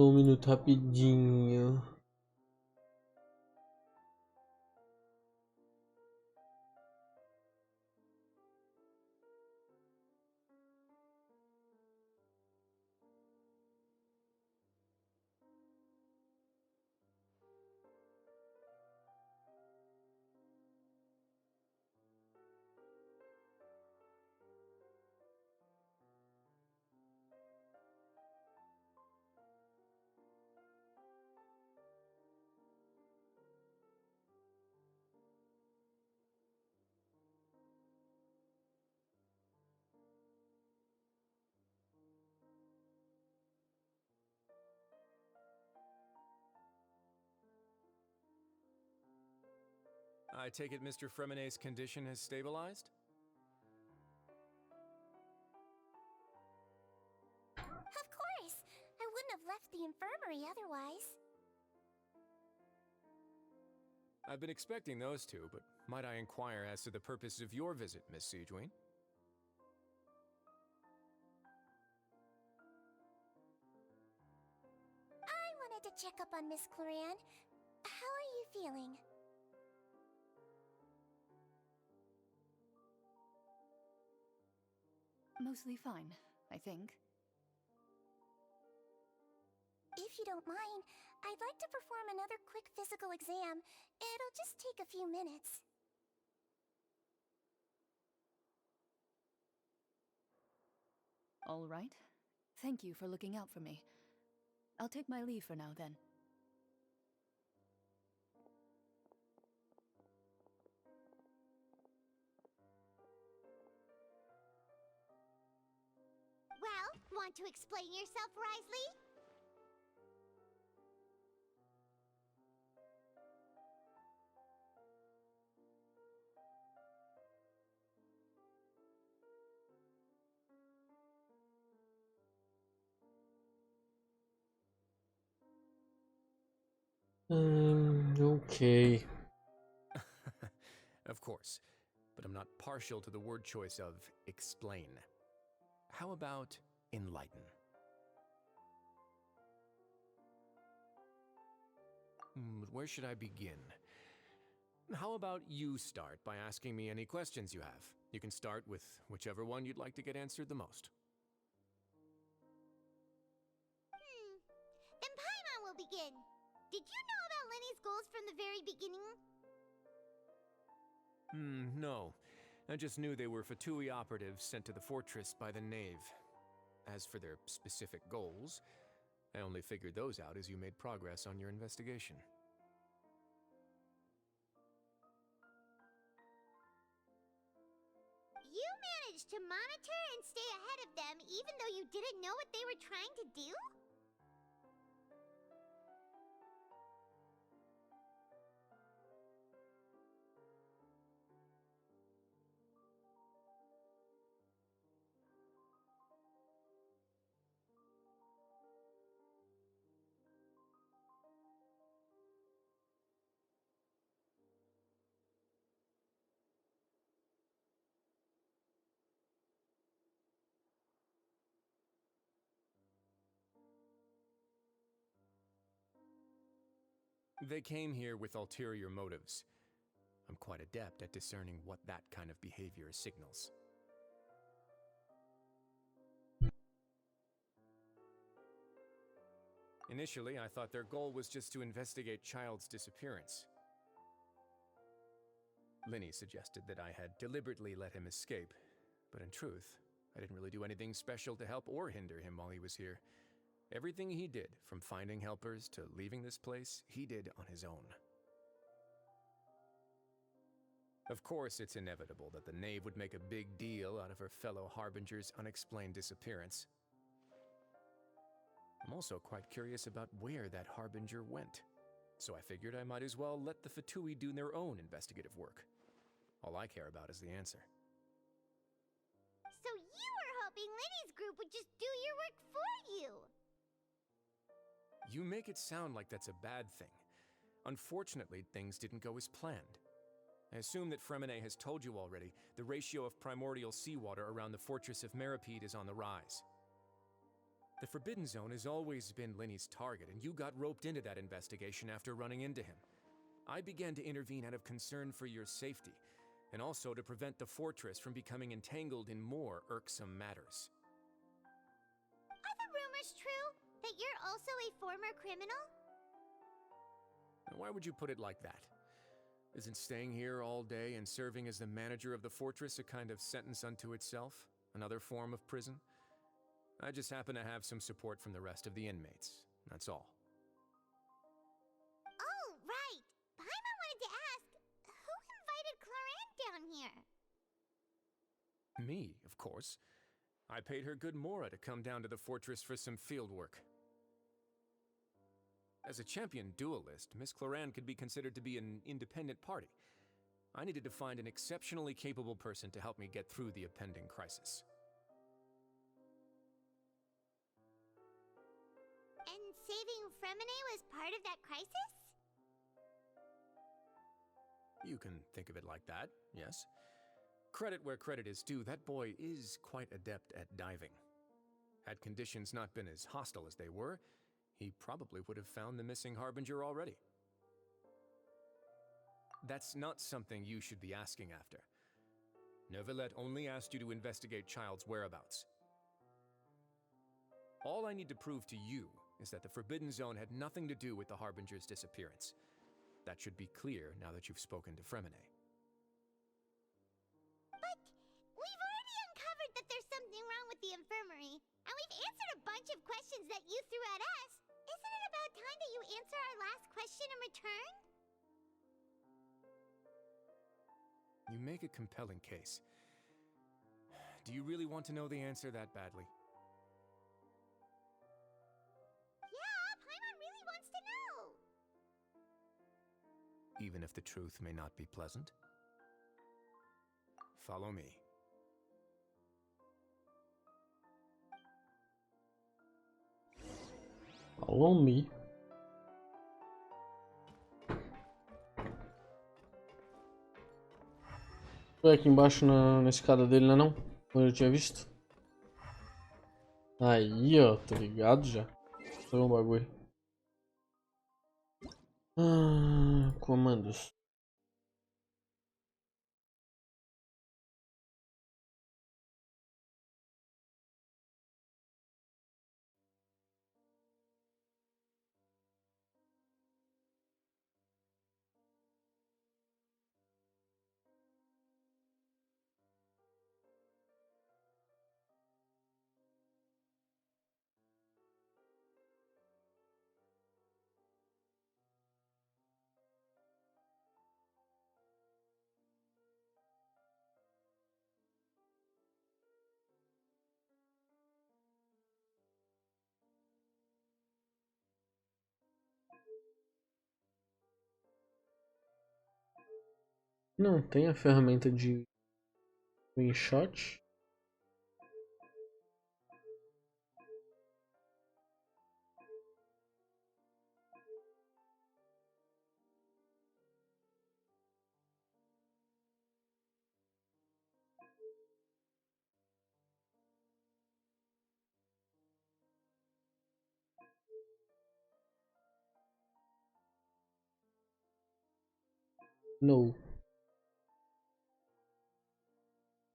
Só um minuto rapidinho. I take it Mr. Fremenet's condition has stabilized? Of course! I wouldn't have left the infirmary otherwise. I've been expecting those two, but might I inquire as to the purpose of your visit, Miss Sejuin? I wanted to check up on Miss Cloran. How are you feeling? Mostly fine, I think. If you don't mind, I'd like to perform another quick physical exam. It'll just take a few minutes. All right. Thank you for looking out for me. I'll take my leave for now, then. Well, want to explain yourself, Risley? Okay. Of course, but I'm not partial to the word choice of explain. How about enlighten? Where should I begin? How about you start by asking me any questions you have? You can start with whichever one you'd like to get answered the most. Then Paimon will begin. Did you know about Lenny's goals from the very beginning? No. I just knew they were Fatui operatives sent to the fortress by the Knave. As for their specific goals, I only figured those out as you made progress on your investigation. You managed to monitor and stay ahead of them even though you didn't know what they were trying to do? They came here with ulterior motives. I'm quite adept at discerning what that kind of behavior signals. Initially, I thought their goal was just to investigate Child's disappearance. Linny suggested that I had deliberately let him escape, but in truth, I didn't really do anything special to help or hinder him while he was here. Everything he did, from finding helpers to leaving this place, he did on his own. Of course, it's inevitable that the Knave would make a big deal out of her fellow Harbinger's unexplained disappearance. I'm also quite curious about where that Harbinger went, so I figured I might as well let the Fatui do their own investigative work. All I care about is the answer. So you were hoping Lenny's group would just do your work for you! You make it sound like that's a bad thing. Unfortunately, things didn't go as planned. I assume that Fremine has told you already, the ratio of primordial seawater around the fortress of Meripede is on the rise. The Forbidden Zone has always been Lenny's target, and you got roped into that investigation after running into him. I began to intervene out of concern for your safety, and also to prevent the fortress from becoming entangled in more irksome matters. Are the rumors true? That you're also a former criminal? And why would you put it like that? Isn't staying here all day and serving as the manager of the fortress a kind of sentence unto itself? Another form of prison? I just happen to have some support from the rest of the inmates. That's all. Oh, right! Paimon wanted to ask, who invited Clorant down here? Me, of course. I paid her good mora to come down to the fortress for some field work. As a champion duelist, Miss Clorant could be considered to be an independent party. I needed to find an exceptionally capable person to help me get through the impending crisis. And saving Fremine was part of that crisis? You can think of it like that, yes. Credit where credit is due, that boy is quite adept at diving. Had conditions not been as hostile as they were, he probably would have found the missing Harbinger already. That's not something you should be asking after. Neuvillette only asked you to investigate Child's whereabouts. All I need to prove to you is that the Forbidden Zone had nothing to do with the Harbinger's disappearance. That should be clear now that you've spoken to Fremine. But we've already uncovered that there's something wrong with the infirmary, and we've answered a bunch of questions that you threw at us. Isn't it about time that you answer our last question in return? You make a compelling case. Do you really want to know the answer that badly? Yeah, Paimon really wants to know! Even if the truth may not be pleasant? Follow me. Follow me. Foi aqui embaixo na escada dele, não é não? Como eu tinha visto. Aí, ó, tô ligado já. Foi um bagulho. Comandos. Não tem a ferramenta de screenshot. No.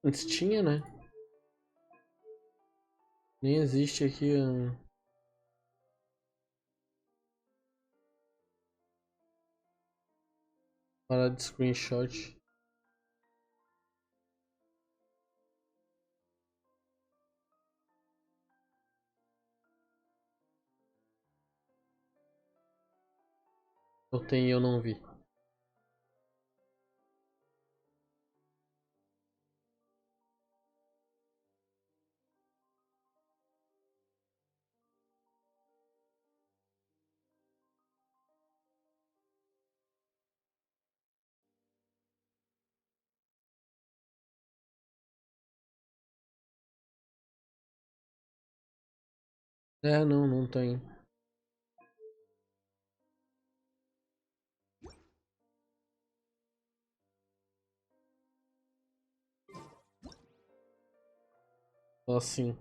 Antes tinha, né? Nem existe aqui a parada de screenshot. Eu tenho e eu não vi. É, não, não tem. Assim.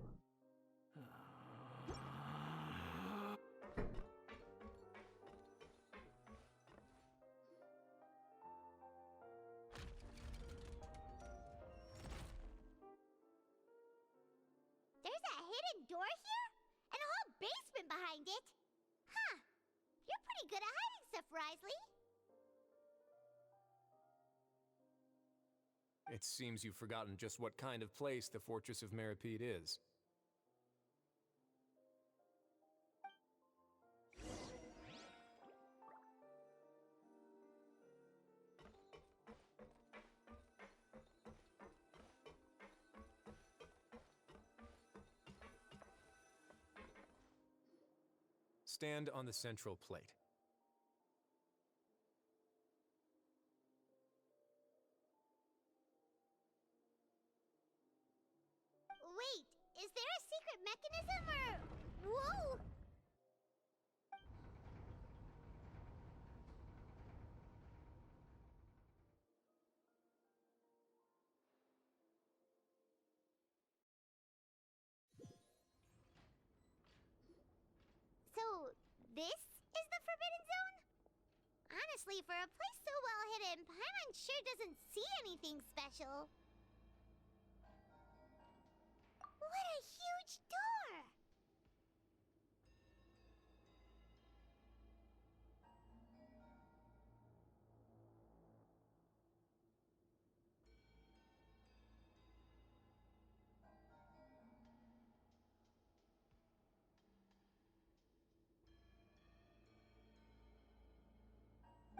There's a hidden door here? And a whole basement behind it? Huh. You're pretty good at hiding stuff, Risley. It seems you've forgotten just what kind of place the Fortress of Meripede is. Stand on the central plate. Wait, is there a secret mechanism or... Whoa! So, this is the Forbidden Zone? Honestly, for a place so well hidden, Paimon sure doesn't see anything special. What a huge door!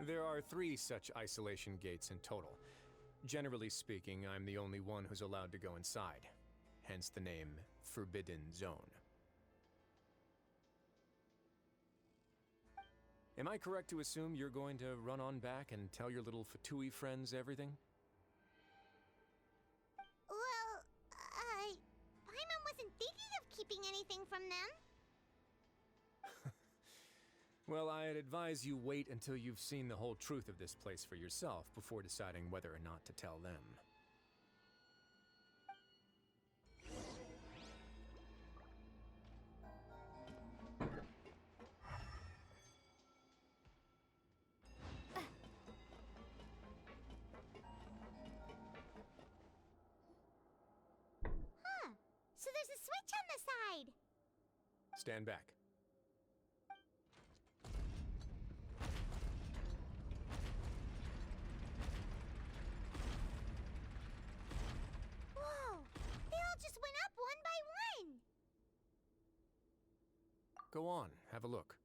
There are 3 such isolation gates in total. Generally speaking, I'm the only one who's allowed to go inside. Hence the name Forbidden Zone. Am I correct to assume you're going to run on back and tell your little Fatui friends everything? Well, Paimon wasn't thinking of keeping anything from them. Well, I'd advise you wait until you've seen the whole truth of this place for yourself before deciding whether or not to tell them. Huh. So there's a switch on the side. Stand back. Whoa! They all just went up one by one. Go on, have a look.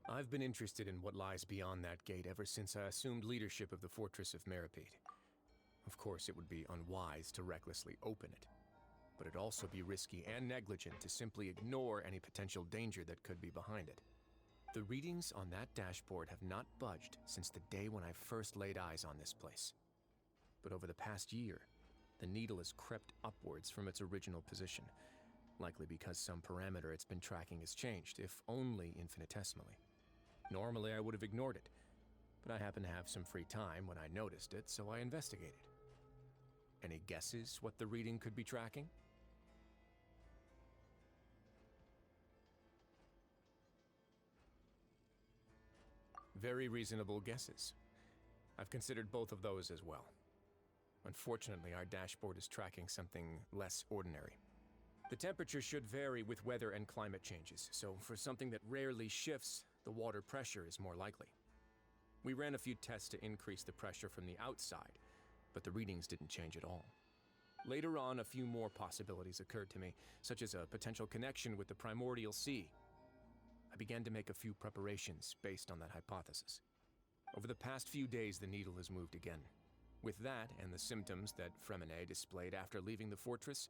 I've been interested in what lies beyond that gate ever since I assumed leadership of the Fortress of Meripede. Of course, it would be unwise to recklessly open it, but it'd also be risky and negligent to simply ignore any potential danger that could be behind it. The readings on that dashboard have not budged since the day when I first laid eyes on this place. But over the past year, the needle has crept upwards from its original position, likely because some parameter it's been tracking has changed, if only infinitesimally. Normally, I would have ignored it, but I happened to have some free time when I noticed it, so I investigated. Any guesses what the reading could be tracking? Very reasonable guesses. I've considered both of those as well. Unfortunately, our dashboard is tracking something less ordinary. The temperature should vary with weather and climate changes, so for something that rarely shifts, the water pressure is more likely. We ran a few tests to increase the pressure from the outside, but the readings didn't change at all. Later on, a few more possibilities occurred to me, such as a potential connection with the primordial sea. I began to make a few preparations based on that hypothesis. Over the past few days, the needle has moved again. With that and the symptoms that Fremine displayed after leaving the fortress,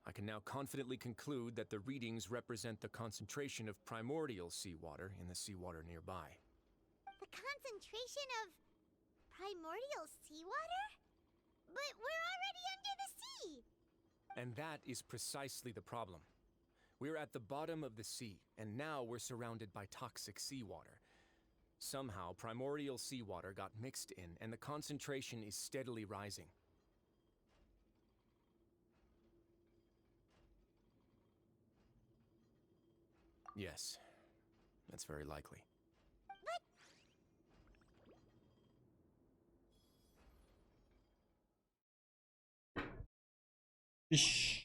I can now confidently conclude that the readings represent the concentration of primordial seawater in the seawater nearby. The concentration of primordial seawater? But we're already under the sea! And that is precisely the problem. We're at the bottom of the sea, and now we're surrounded by toxic seawater. Somehow, primordial seawater got mixed in, and the concentration is steadily rising. Yes, that's very likely. Ixi.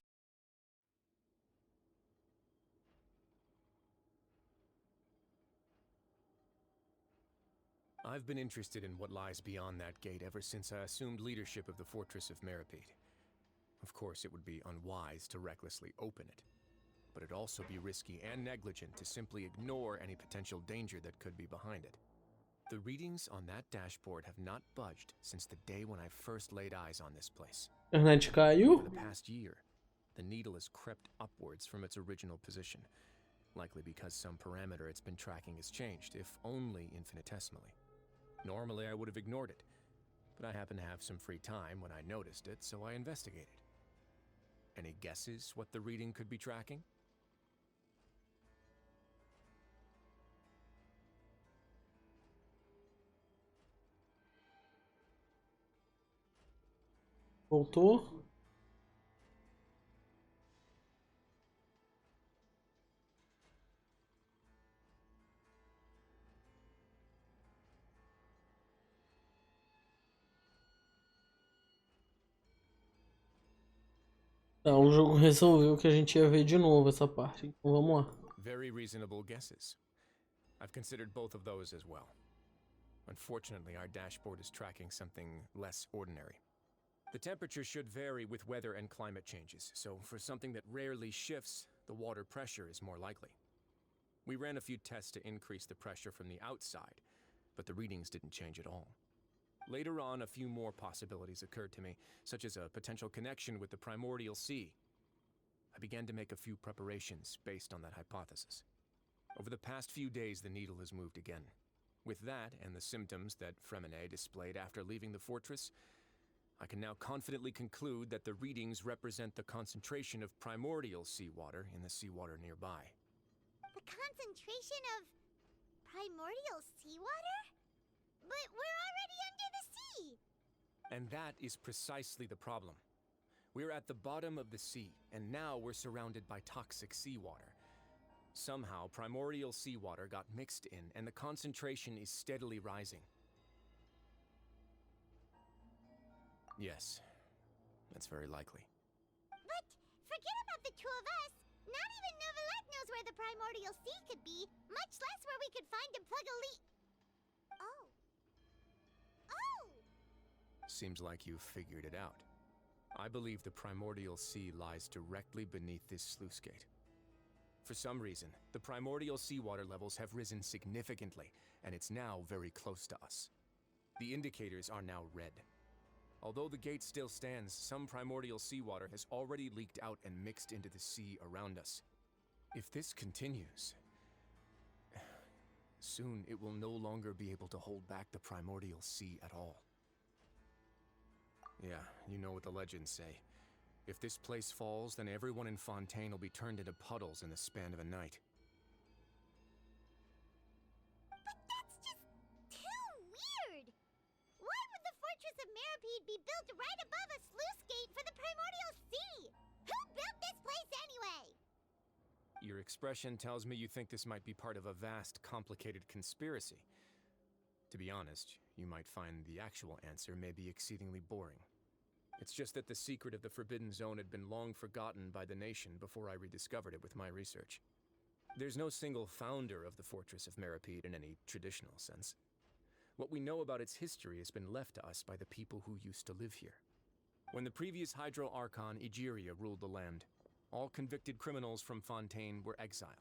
I've been interested in what lies beyond that gate ever since I assumed leadership of the Fortress of Meripede. Of course, it would be unwise to recklessly open it, but it'd also be risky and negligent to simply ignore any potential danger that could be behind it. The readings on that dashboard have not budged since the day when I first laid eyes on this place. A internet Over caiu? the past year, the needle has crept upwards from its original position, likely because some parameter it's been tracking has changed, if only infinitesimally. Normally, I would have ignored it, but I happened to have some free time when I noticed it, so I investigated. Any guesses what the reading could be tracking? Voltou? Tá, o jogo resolveu que a gente ia ver de novo essa parte. Então vamos lá. Very reasonable guesses. I've considered both of those as well. Unfortunately, our dashboard is tracking something less ordinary. The temperature should vary with weather and climate changes, so for something that rarely shifts, the water pressure is more likely. We ran a few tests to increase the pressure from the outside, but the readings didn't change at all. Later on, a few more possibilities occurred to me, such as a potential connection with the primordial sea. I began to make a few preparations based on that hypothesis. Over the past few days, the needle has moved again. With that and the symptoms that Fremine displayed after leaving the fortress, I can now confidently conclude that the readings represent the concentration of primordial seawater in the seawater nearby. The concentration of primordial seawater? But we're already under the sea! And that is precisely the problem. We're at the bottom of the sea, and now we're surrounded by toxic seawater. Somehow, primordial seawater got mixed in, and the concentration is steadily rising. Yes, that's very likely. But forget about the two of us. Not even Novelette knows where the primordial sea could be, much less where we could find and plug a leak. Oh. Oh! Seems like you've figured it out. I believe the primordial sea lies directly beneath this sluice gate. For some reason, the primordial seawater levels have risen significantly, and it's now very close to us. The indicators are now red. Although the gate still stands, some primordial seawater has already leaked out and mixed into the sea around us. If this continues, soon it will no longer be able to hold back the primordial sea at all. Yeah, you know what the legends say. If this place falls, then everyone in Fontaine will be turned into puddles in the span of a night. But that's just too weird! Why would the Fortress of Meripede be built right above a sluice gate for the primordial sea? Who built this place anyway? Your expression tells me you think this might be part of a vast, complicated conspiracy. To be honest, you might find the actual answer may be exceedingly boring. It's just that the secret of the Forbidden Zone had been long forgotten by the nation before I rediscovered it with my research. There's no single founder of the Fortress of Meripede in any traditional sense. What we know about its history has been left to us by the people who used to live here. When the previous Hydro Archon Egeria ruled the land, all convicted criminals from Fontaine were exiled.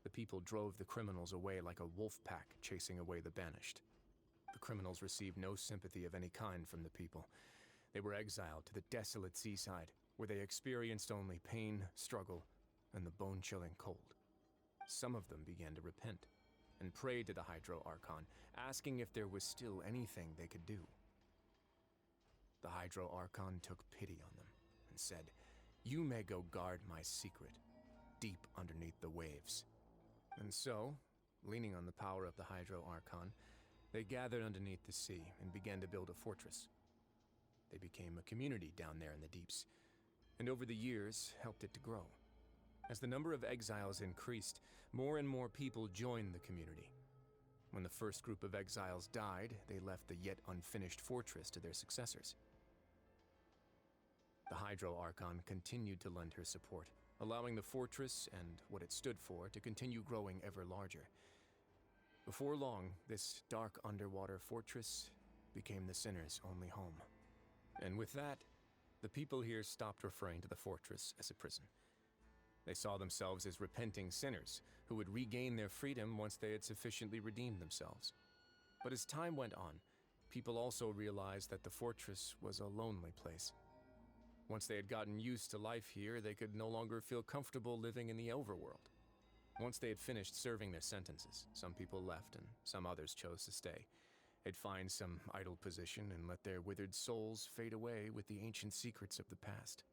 The people drove the criminals away like a wolf pack chasing away the banished. The criminals received no sympathy of any kind from the people. They were exiled to the desolate seaside, where they experienced only pain, struggle, and the bone-chilling cold. Some of them began to repent, and prayed to the Hydro Archon, asking if there was still anything they could do. The Hydro Archon took pity on them, and said, "You may go guard my secret, deep underneath the waves." And so, leaning on the power of the Hydro Archon, they gathered underneath the sea and began to build a fortress. They became a community down there in the deeps, and over the years helped it to grow. As the number of exiles increased, more and more people joined the community. When the first group of exiles died, they left the yet unfinished fortress to their successors. The Hydro Archon continued to lend her support, allowing the fortress and what it stood for to continue growing ever larger. Before long, this dark underwater fortress became the sinner's only home. And with that, the people here stopped referring to the fortress as a prison. They saw themselves as repenting sinners who would regain their freedom once they had sufficiently redeemed themselves. But as time went on, people also realized that the fortress was a lonely place. Once they had gotten used to life here, they could no longer feel comfortable living in the overworld. Once they had finished serving their sentences, some people left and some others chose to stay. They'd find some idle position and let their withered souls fade away with the ancient secrets of the past.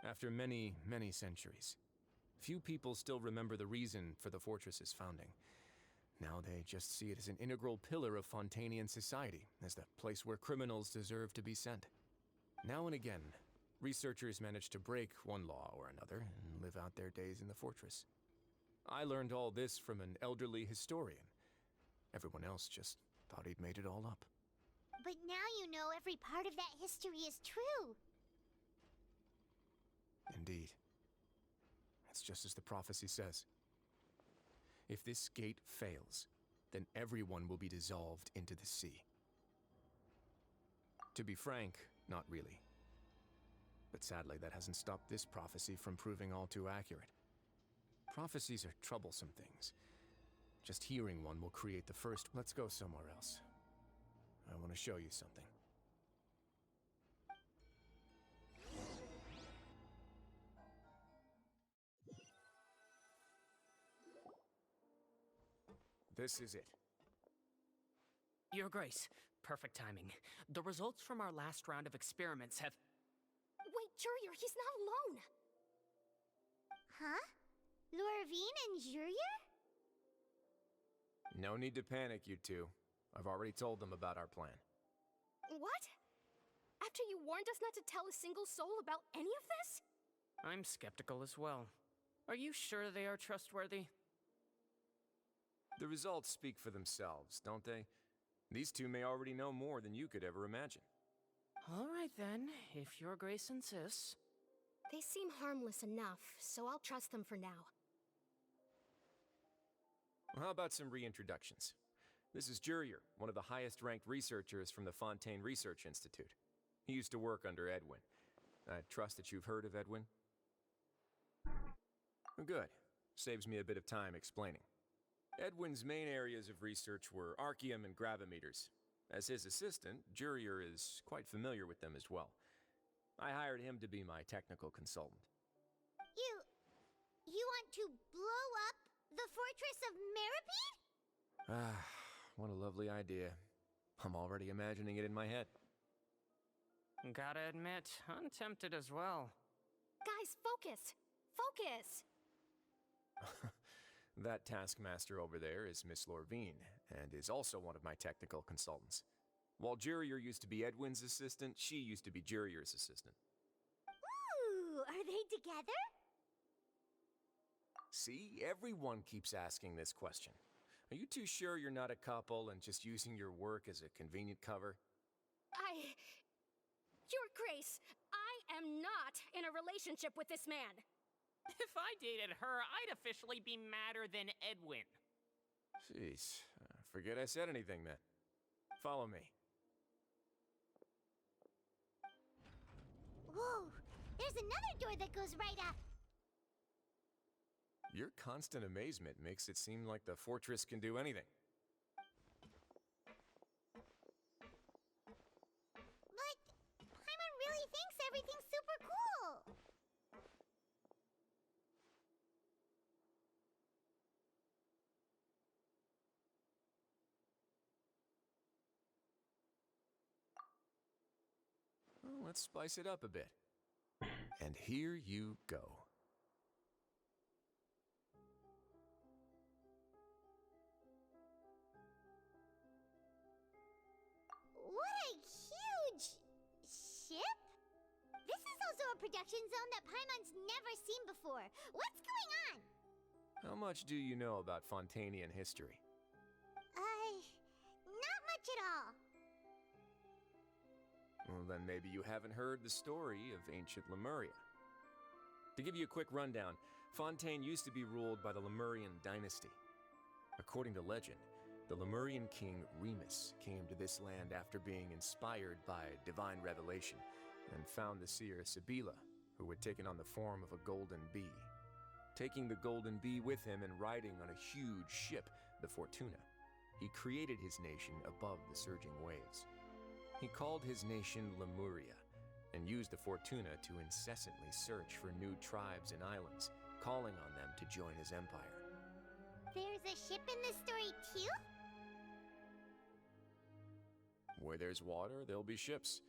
After many, many centuries, few people still remember the reason for the fortress's founding. Now they just see it as an integral pillar of Fontanian society, as the place where criminals deserve to be sent. Now and again, researchers manage to break one law or another and live out their days in the fortress. I learned all this from an elderly historian. Everyone else just thought he'd made it all up. But now you know every part of that history is true. Indeed. It's just as the prophecy says. If this gate fails, then everyone will be dissolved into the sea. To be frank, not really. But sadly, that hasn't stopped this prophecy from proving all too accurate. Prophecies are troublesome things. Just hearing one will create the first. Let's go somewhere else. I want to show you something. This is it. Your Grace, perfect timing. The results from our last round of experiments have... Wait, Jurier, he's not alone! Huh? Lorvine and Jurier? No need to panic, you two. I've already told them about our plan. What? After you warned us not to tell a single soul about any of this? I'm skeptical as well. Are you sure they are trustworthy? The results speak for themselves, don't they? These two may already know more than you could ever imagine. All right then, if Your Grace insists. They seem harmless enough, so I'll trust them for now. Well, how about some reintroductions? This is Jurier, one of the highest-ranked researchers from the Fontaine Research Institute. He used to work under Edwin. I trust that you've heard of Edwin? Good. Saves me a bit of time explaining. Edwin's main areas of research were archaeum and gravimeters. As his assistant, Jurier is quite familiar with them as well. I hired him to be my technical consultant. You want to blow up the fortress of Meripede? Ah, what a lovely idea. I'm already imagining it in my head. Gotta admit, I'm tempted as well. Guys, focus! Focus! That taskmaster over there is Miss Lorvine, and is also one of my technical consultants. While Jurier used to be Edwin's assistant, she used to be Jurier's assistant. Ooh, are they together? See, everyone keeps asking this question. Are you too sure you're not a couple and just using your work as a convenient cover? Your Grace, I am not in a relationship with this man. If I dated her, I'd officially be madder than Edwin. Jeez, forget I said anything then. Follow me. Whoa, there's another door that goes right up. Your constant amazement makes it seem like the fortress can do anything. let's spice it up a bit. And here you go. What a huge ship? This is also a production zone that Paimon's never seen before. What's going on? How much do you know about Fontanian history? Not much at all. Well, then maybe you haven't heard the story of ancient Lemuria. To give you a quick rundown, Fontaine used to be ruled by the Lemurian dynasty. According to legend, the Lemurian king Remus came to this land after being inspired by divine revelation and found the seer Sibila, who had taken on the form of a golden bee. Taking the golden bee with him and riding on a huge ship, the Fortuna, he created his nation above the surging waves. He called his nation Lemuria and used the Fortuna to incessantly search for new tribes and islands, calling on them to join his empire. There's a ship in this story too? Where there's water, there'll be ships.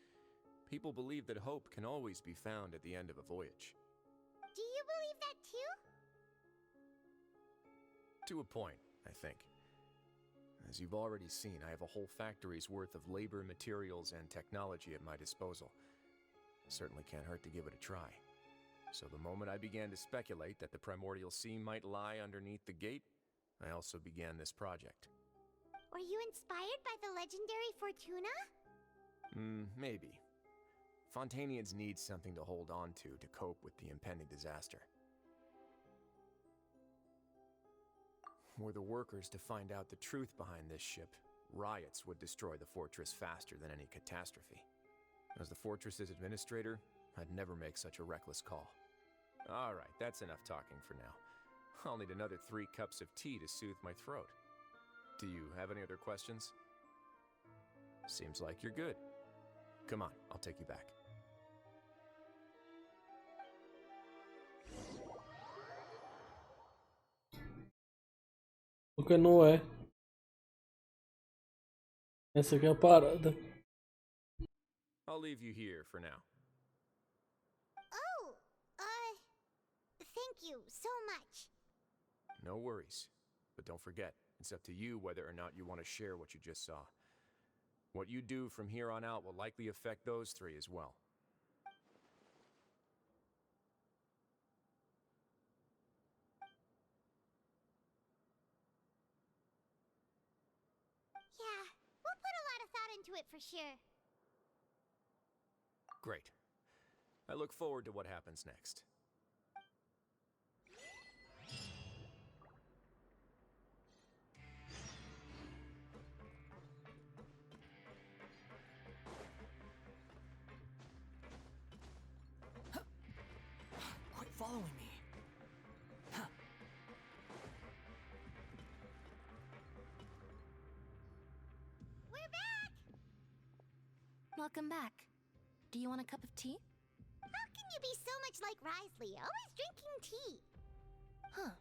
People believe that hope can always be found at the end of a voyage. Do you believe that too? To a point, I think. As you've already seen, I have a whole factory's worth of labor, materials, and technology at my disposal. Certainly can't hurt to give it a try. So the moment I began to speculate that the primordial sea might lie underneath the gate, I also began this project. Were you inspired by the legendary Fortuna? Maybe. Fontanians need something to hold on to cope with the impending disaster. Were the workers to find out the truth behind this ship, riots would destroy the fortress faster than any catastrophe. As the fortress's administrator, I'd never make such a reckless call. Alright, that's enough talking for now. I'll need another 3 cups of tea to soothe my throat. Do you have any other questions? Seems like you're good. Come on, I'll take you back. Porque não é. Essa aqui é a parada. I'll leave you here for now. Oh, thank you so much. No worries. But don't forget, it's up to you whether or not you want to share what you just saw. What you do from here on out will likely affect those 3 as well. Yeah, we'll put a lot of thought into it for sure. Great. I look forward to what happens next. Quit following me. We're back! Welcome back. Do you want a cup of tea? How can you be so much like Risley, always drinking tea? Huh.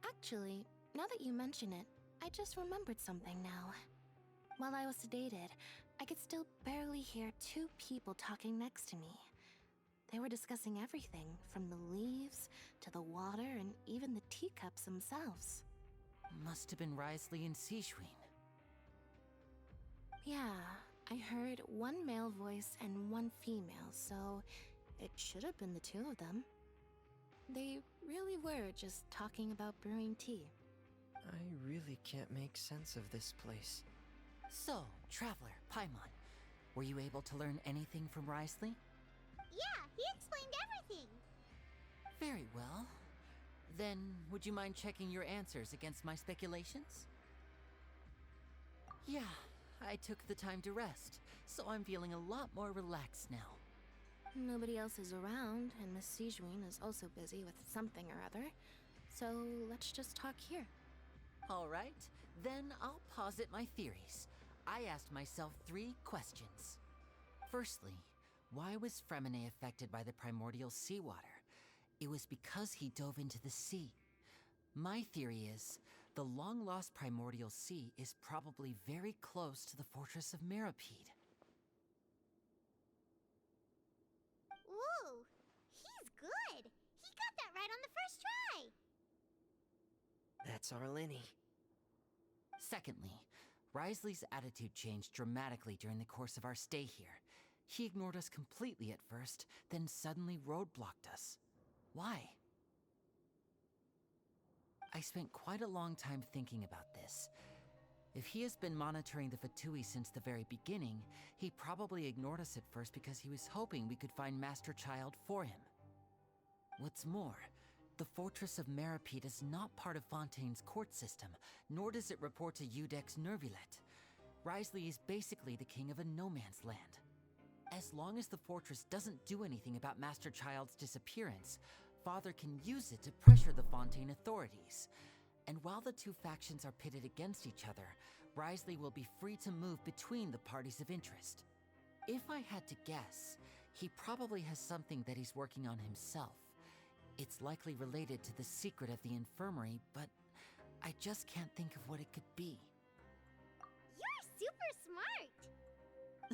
Actually, now that you mention it, I just remembered something now. While I was sedated, I could still barely hear 2 people talking next to me. They were discussing everything, from the leaves to the water and even the teacups themselves. Must have been Risley and Sishwin. Yeah, I heard 1 male voice and 1 female, so it should have been the 2 of them. They really were just talking about brewing tea. I really can't make sense of this place. So, Traveler, Paimon, were you able to learn anything from Risley? Yeah, he explained everything. Very well. Then, would you mind checking your answers against my speculations? Yeah, I took the time to rest, so I'm feeling a lot more relaxed now. Nobody else is around, and Miss Sijwin is also busy with something or other, so let's just talk here. All right, then I'll posit my theories. I asked myself 3 questions. Firstly, why was Fremine affected by the primordial seawater? It was because he dove into the sea. My theory is, the long-lost primordial sea is probably very close to the fortress of Mirapede. That's our Linny. Secondly, Risley's attitude changed dramatically during the course of our stay here. He ignored us completely at first, then suddenly roadblocked us. Why? I spent quite a long time thinking about this. If he has been monitoring the Fatui since the very beginning, he probably ignored us at first because he was hoping we could find Master Child for him. What's more, the Fortress of Meripede is not part of Fontaine's court system, nor does it report to Udex Nervulet. Risley is basically the king of a no-man's land. As long as the fortress doesn't do anything about Master Child's disappearance, Father can use it to pressure the Fontaine authorities. And while the two factions are pitted against each other, Risley will be free to move between the parties of interest. If I had to guess, he probably has something that he's working on himself. It's likely related to the secret of the infirmary, but I just can't think of what it could be. You're super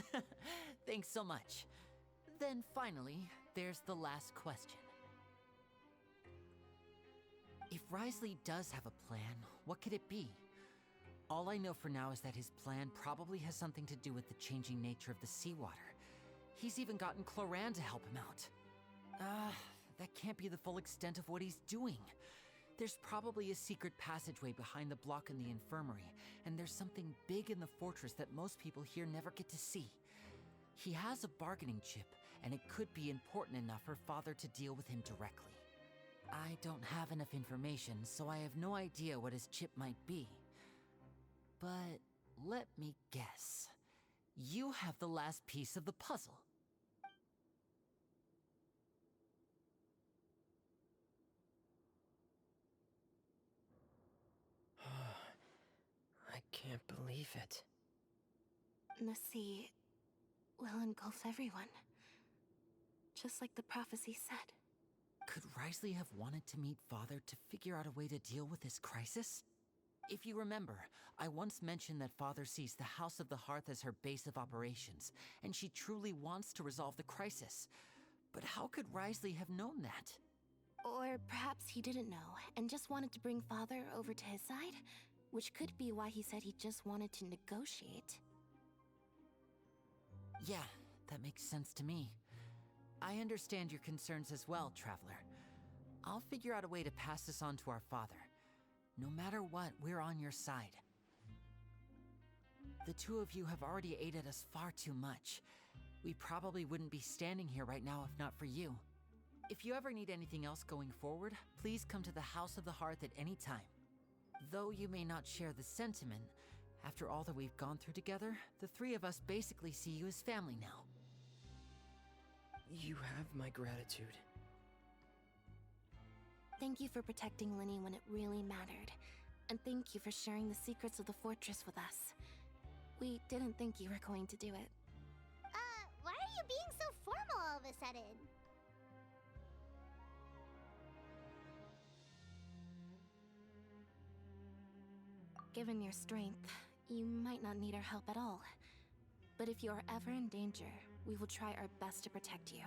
smart! Thanks so much. Then finally, there's the last question. If Risley does have a plan, what could it be? All I know for now is that his plan probably has something to do with the changing nature of the seawater. He's even gotten Cloran to help him out. That can't be the full extent of what he's doing. There's probably a secret passageway behind the block in the infirmary, and there's something big in the fortress that most people here never get to see. He has a bargaining chip, and it could be important enough for Father to deal with him directly. I don't have enough information, so I have no idea what his chip might be. But let me guess. You have the last piece of the puzzle. I can't believe it. The sea will engulf everyone. Just like the prophecy said. Could Risley have wanted to meet Father to figure out a way to deal with this crisis? If you remember, I once mentioned that Father sees the House of the Hearth as her base of operations, and she truly wants to resolve the crisis. But how could Risley have known that? Or perhaps he didn't know and just wanted to bring Father over to his side, which could be why he said he just wanted to negotiate. Yeah, that makes sense to me. I understand your concerns as well, Traveler. I'll figure out a way to pass this on to our father. No matter what, we're on your side. The two of you have already aided us far too much. We probably wouldn't be standing here right now if not for you. If you ever need anything else going forward, please come to the House of the Hearth at any time. Though you may not share the sentiment, after all that we've gone through together, the three of us basically see you as family now. You have my gratitude. Thank you for protecting Linny when it really mattered. And thank you for sharing the secrets of the fortress with us. We didn't think you were going to do it. Why are you being so formal all of a sudden? Given your strength, you might not need our help at all. But if you are ever in danger, we will try our best to protect you.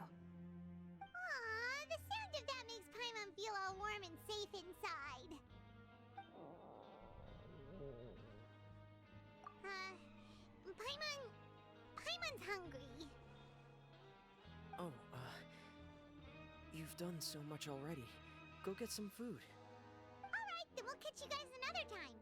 Aww, the sound of that makes Paimon feel all warm and safe inside. Paimon's hungry. Oh, you've done so much already. Go get some food. Alright, then we'll catch you guys another time.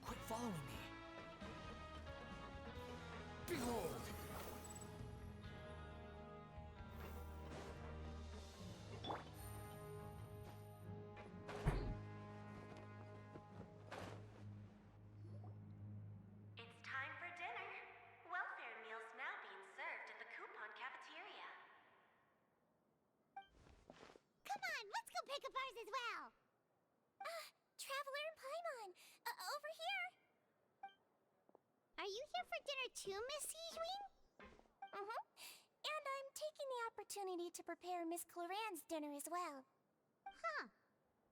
Quit following me. Behold! It's time for dinner. Welfare meals now being served in the coupon cafeteria. Come on, let's go pick up ours as well. Traveler and Paimon, over here. Are you here for dinner too, Miss Sijwing? Mm-hmm. And I'm taking the opportunity to prepare Miss Cloran's dinner as well. Huh.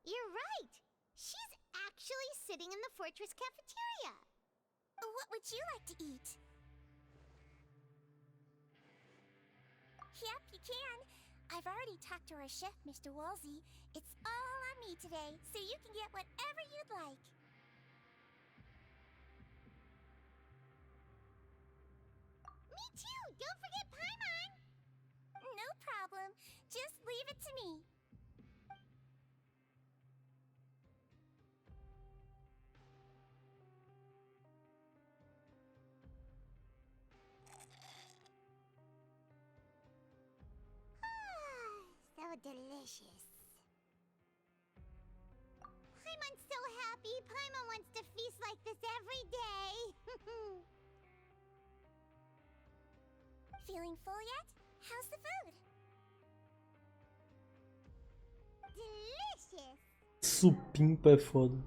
You're right. She's actually sitting in the fortress cafeteria. What would you like to eat? Yep, you can. I've already talked to our chef, Mr. Wolsey. It's all on me today, so you can get whatever you'd like. Me too! Don't forget Paimon! No problem. Just leave it to me. So delicious. Paimon's so happy. Paimon wants to feast like this every day. Feeling full yet? How's the food? Delicious. Supimpa é foda.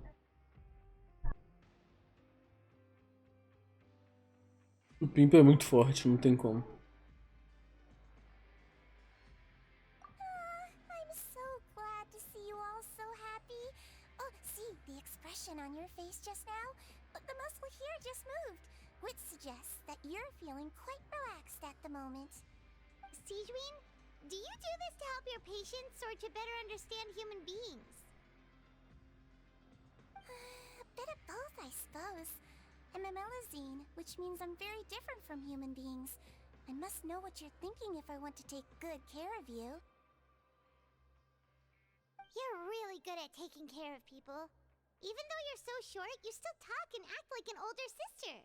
Supimpa é muito forte, não tem como. I'm so glad to see you all so happy. Oh, see the expression on your face just now? The muscle here just moved, which suggests that you're feeling quite relaxed at the moment. Sijuin, do you do this to help your patients or to better understand human beings? A bit of both, I suppose. I'm a Melazine, which means I'm very different from human beings. I must know what you're thinking if I want to take good care of you. You're really good at taking care of people. Even though you're so short, you still talk and act like an older sister.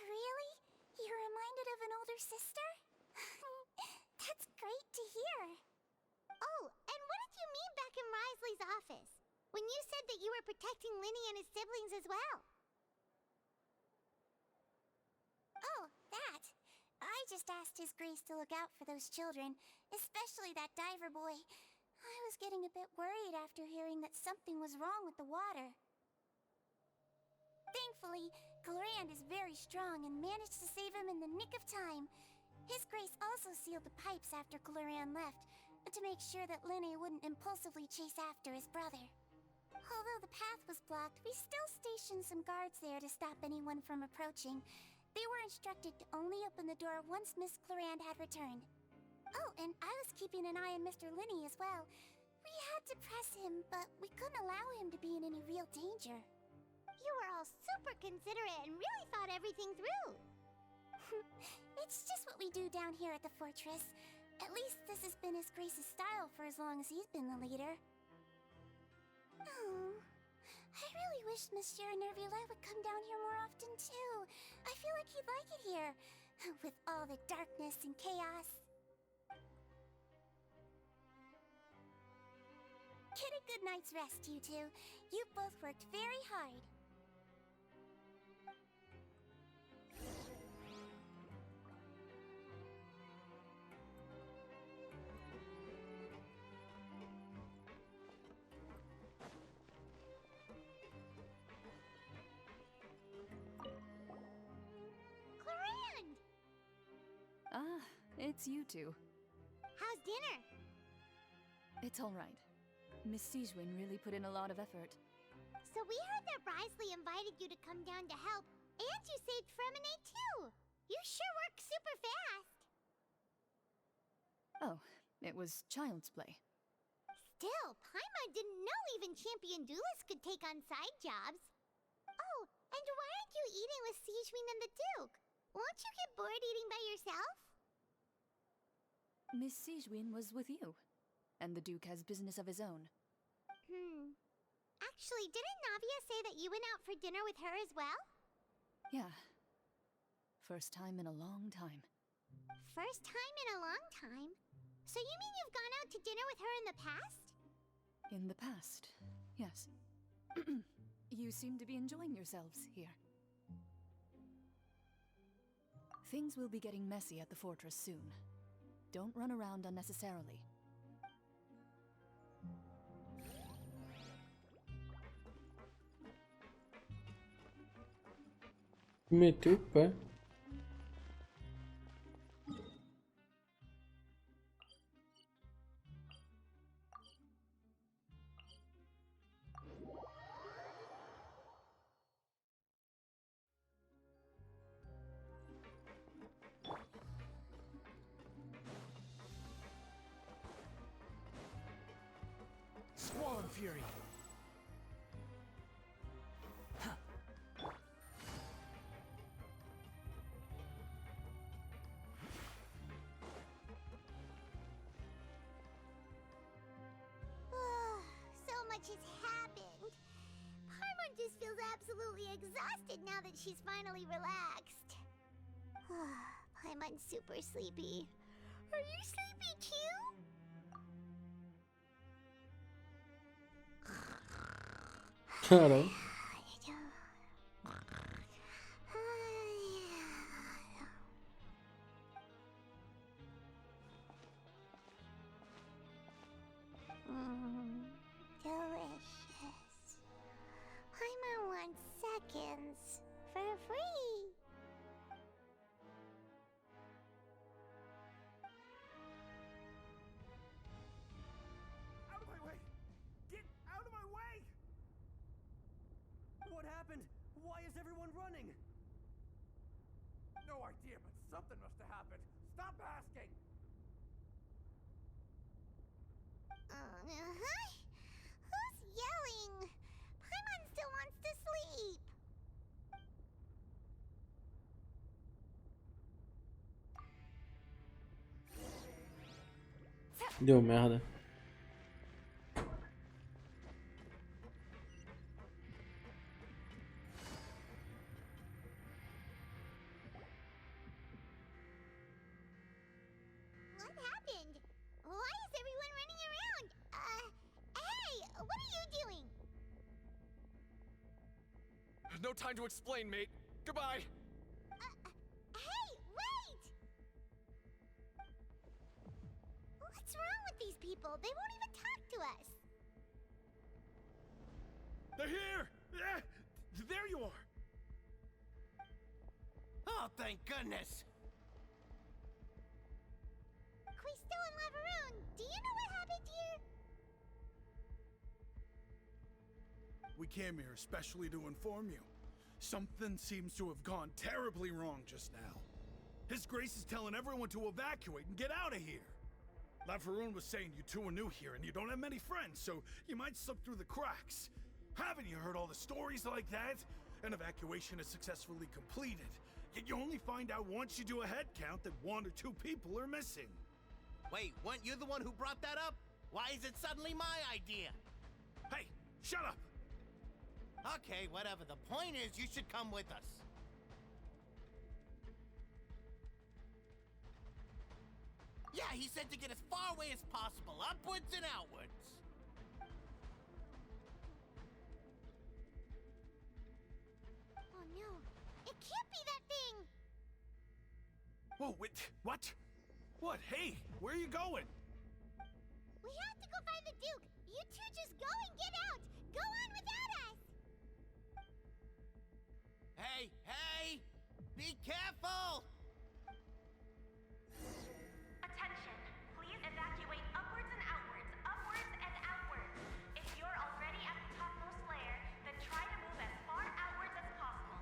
Really? You're reminded of an older sister? That's great to hear. Oh, and what did you mean back in Risley's office? When you said that you were protecting Linny and his siblings as well? Oh, that. I just asked His Grace to look out for those children, especially that diver boy. I was getting a bit worried after hearing that something was wrong with the water. Thankfully, Glorand is very strong and managed to save him in the nick of time. His Grace also sealed the pipes after Glorand left, to make sure that Linny wouldn't impulsively chase after his brother. Although the path was blocked, we still stationed some guards there to stop anyone from approaching. They were instructed to only open the door once Miss Glorand had returned. Oh, and I was keeping an eye on Mr. Linny as well. We had to press him, but we couldn't allow him to be in any real danger. You were all super considerate and really thought everything through. It's just what we do down here at the fortress. At least this has been His Grace's style for as long as he's been the leader. Oh, I really wish Monsieur Nervulette would come down here more often too. I feel like he'd like it here, with all the darkness and chaos. Get a good night's rest, you two. You both worked very hard. Glorand! Ah, it's you two. How's dinner? It's all right. Miss Sijuin really put in a lot of effort. So we heard that Risley invited you to come down to help, and you saved Fremine too! You sure work super fast! Oh, it was child's play. Still, Paimon didn't know even champion duelists could take on side jobs. Oh, and why aren't you eating with Sijuin and the Duke? Won't you get bored eating by yourself? Miss Sijuin was with you, and the Duke has business of his own. Actually, didn't Navia say that you went out for dinner with her as well? Yeah. First time in a long time. First time in a long time? So you mean you've gone out to dinner with her in the past? In the past, yes. You seem to be enjoying yourselves here. Things will be getting messy at the fortress soon. Don't run around unnecessarily. Meteu o pé. Fury. So much has happened. Paimon just feels absolutely exhausted now that she's finally relaxed. Paimon's super sleepy. Are you sleepy too? Caramba. Delicious. Paimon wants seconds for free. Out of my way! Get out of my way! What happened? Why is everyone running? No idea, but something must have happened. Stop asking! Who's yelling? Paimon still wants to sleep. Deu merda. What happened? Why is everyone running around? Hey, what are you doing? No time to explain, mate. Goodbye. Hey, wait! What's wrong with these people? They won't even talk to us. They're here! There you are! Oh, thank goodness! Quisto and Lavaroon, do you know what happened here? We came here especially to inform you. Something seems to have gone terribly wrong just now. His Grace is telling everyone to evacuate and get out of here. Lavaroon was saying you two are new here and you don't have many friends, so you might slip through the cracks. Haven't you heard all the stories like that? An evacuation is successfully completed, yet you only find out once you do a head count that 1 or 2 people are missing. Wait, weren't you the one who brought that up? Why is it suddenly my idea? Hey, shut up! Okay, whatever. The point is, you should come with us. Yeah, he said to get as far away as possible, upwards and outwards. Oh no, it can't be that thing! Whoa, wait, what? What? Hey, where are you going? We have to go find the Duke! You two just go and get out! Go on without us! Hey, hey! Be careful! Attention. Please evacuate upwards and outwards. Upwards and outwards. If you're already at the topmost layer, then try to move as far outwards as possible.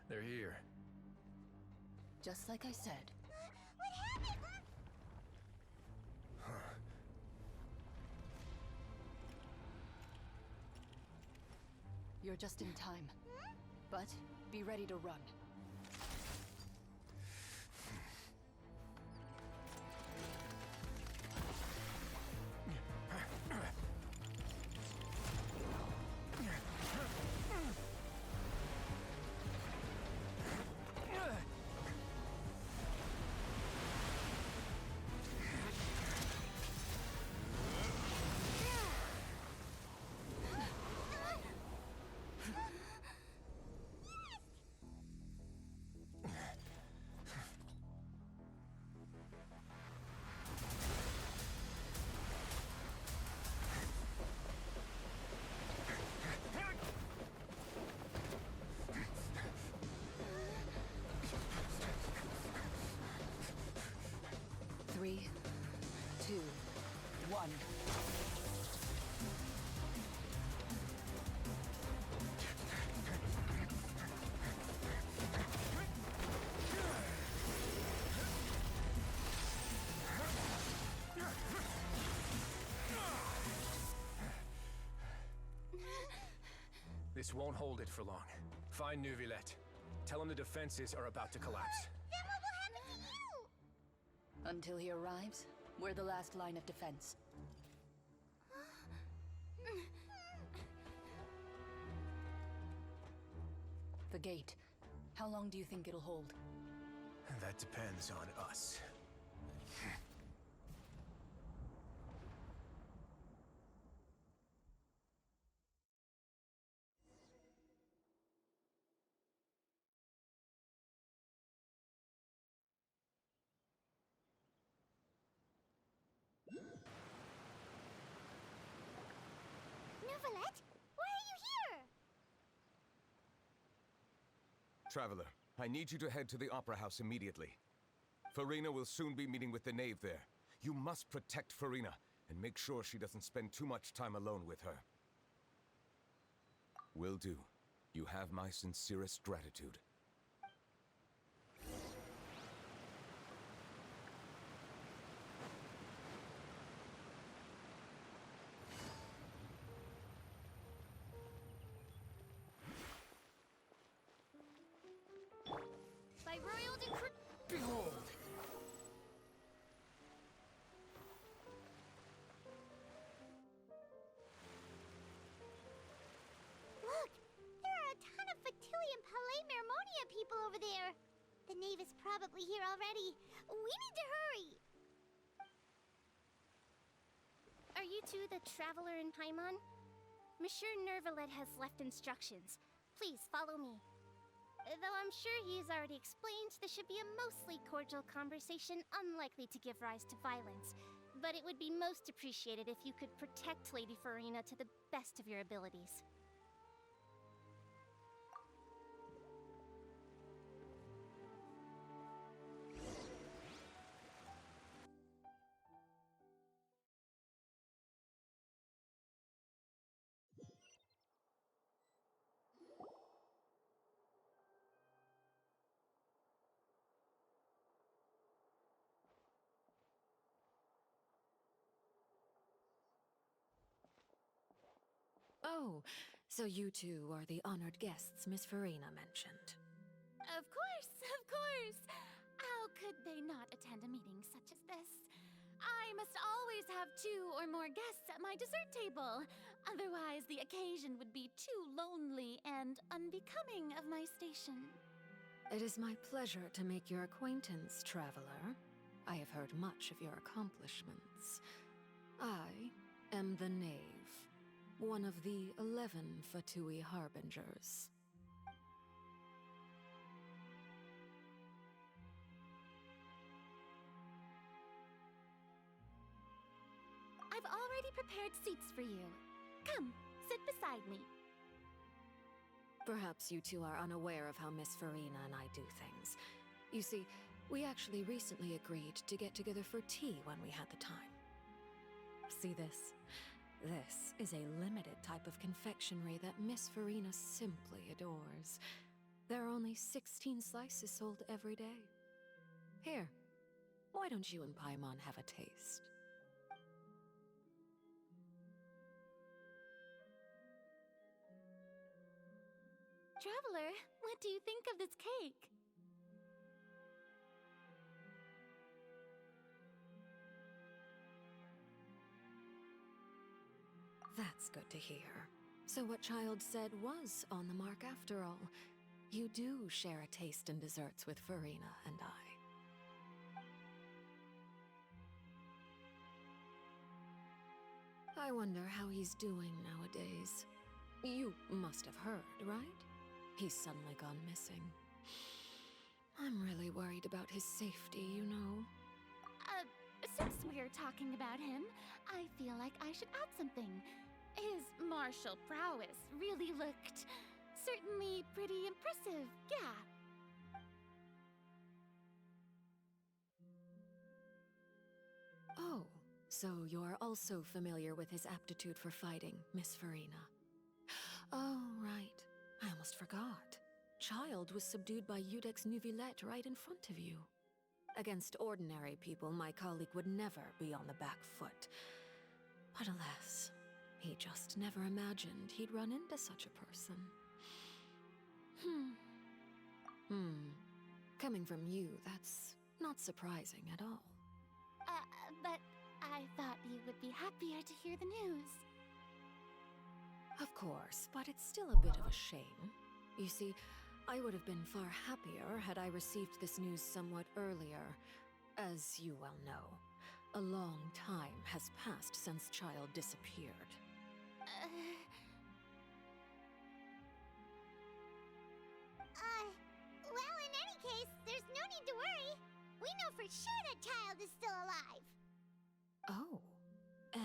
They're here. Just like I said. What happened? You're just in time. But be ready to run. This won't hold it for long. Find Neuvillette. Tell him the defenses are about to collapse. Then what will happen to you? Until he arrives, we're the last line of defense. The gate. How long do you think it'll hold? That depends on us. Neuvillette, why are you here? Traveler, I need you to head to the Opera House immediately. Farina will soon be meeting with the knave there. You must protect Farina, and make sure she doesn't spend too much time alone with her. Will do. You have my sincerest gratitude. By royal decree. Behold! Look! There are a ton of Fatilian Palais Mermonia people over there! The knave is probably here already. We need to hurry! Are you two the traveler in Paimon? Monsieur Neuvillette has left instructions. Please follow me. Though I'm sure he's already explained, this should be a mostly cordial conversation, unlikely to give rise to violence. But it would be most appreciated if you could protect Lady Farina to the best of your abilities. Oh, so you two are the honored guests Miss Farina mentioned. Of course, of course! How could they not attend a meeting such as this? I must always have 2 or more guests at my dessert table. Otherwise, the occasion would be too lonely and unbecoming of my station. It is my pleasure to make your acquaintance, traveler. I have heard much of your accomplishments. I am the Knave, one of the 11 Fatui Harbingers. I've already prepared seats for you. Come, sit beside me. Perhaps you two are unaware of how Miss Farina and I do things. You see, we actually recently agreed to get together for tea when we had the time. See this? This is a limited type of confectionery that Miss Farina simply adores. There are only 16 slices sold every day. Here, why don't you and Paimon have a taste? Traveler, what do you think of this cake? That's good to hear. So what Child said was on the mark after all. You do share a taste in desserts with Farina and I wonder how he's doing nowadays. You must have heard, right? He's suddenly gone missing. I'm really worried about his safety, you know. Since we're talking about him, I feel like I should add something. His martial prowess really looked certainly pretty impressive, yeah. Oh, so you're also familiar with his aptitude for fighting, Miss Farina. Oh, right. I almost forgot. Child was subdued by Udex Neuvillette right in front of you. Against ordinary people, my colleague would never be on the back foot. But alas, He just never imagined he'd run into such a person. Coming from you, that's not surprising at all. But I thought you would be happier to hear the news. Of course, but it's still a bit of a shame. You see, I would have been far happier had I received this news somewhat earlier. As you well know, a long time has passed since Child disappeared. Well, in any case, there's no need to worry. We know for sure that Child is still alive. Oh,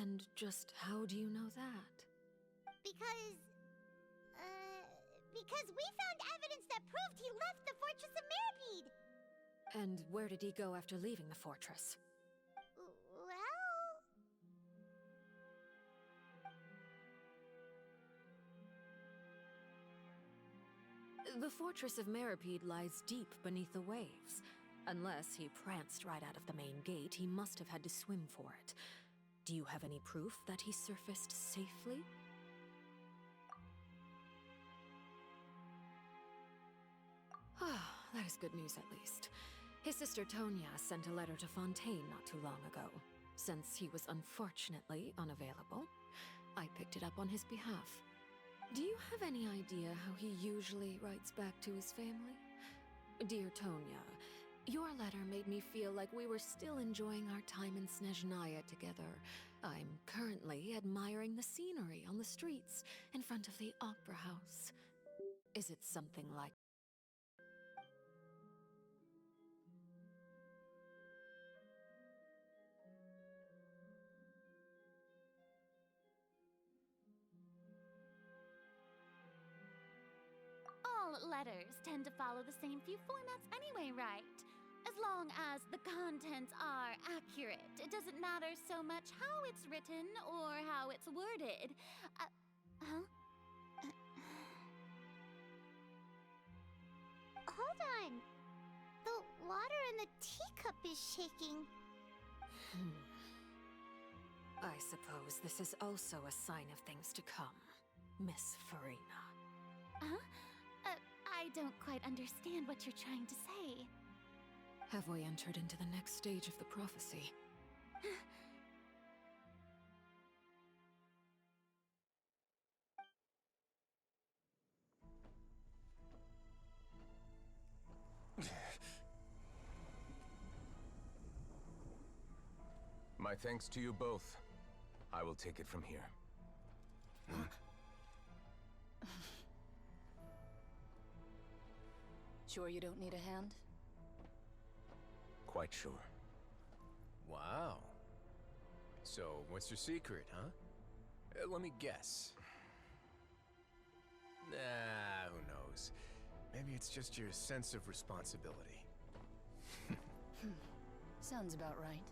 and just how do you know that? Because we found evidence that proved he left the Fortress of Mirapede. And where did he go after leaving the fortress? Well... The Fortress of Mirapede lies deep beneath the waves. Unless he pranced right out of the main gate, he must have had to swim for it. Do you have any proof that he surfaced safely? That is good news, at least. His sister Tonya sent a letter to Fontaine not too long ago. Since he was unfortunately unavailable, I picked it up on his behalf. Do you have any idea how he usually writes back to his family? Dear Tonya, your letter made me feel like we were still enjoying our time in Snezhnaya together. I'm currently admiring the scenery on the streets in front of the Opera House. Is it something like... All letters tend to follow the same few formats anyway, right? As long as the contents are accurate, it doesn't matter so much how it's written or how it's worded. Hold on. The water in the teacup is shaking. I suppose this is also a sign of things to come, Miss Farina. I don't quite understand what you're trying to say. Have we entered into the next stage of the prophecy? My thanks to you both. I will take it from here. Sure you don't need a hand? Quite sure. Wow. So, what's your secret, huh? Let me guess. Nah, who knows? Maybe it's just your sense of responsibility. Sounds about right.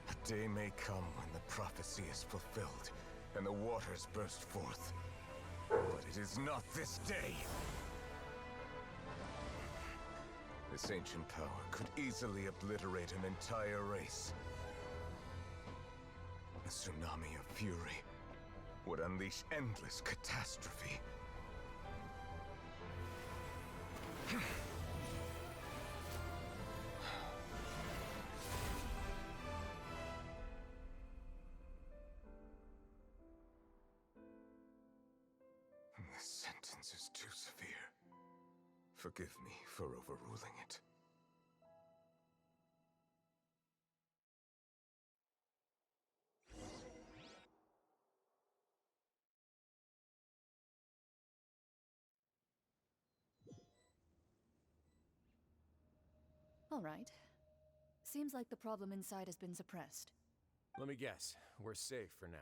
A day may come when the prophecy is fulfilled, and the waters burst forth. But it is not this day! This ancient power could easily obliterate an entire race. A tsunami of fury would unleash endless catastrophe. This sentence is too severe. Forgive me for overruling it. All right. Seems like the problem inside has been suppressed. Let me guess. We're safe for now.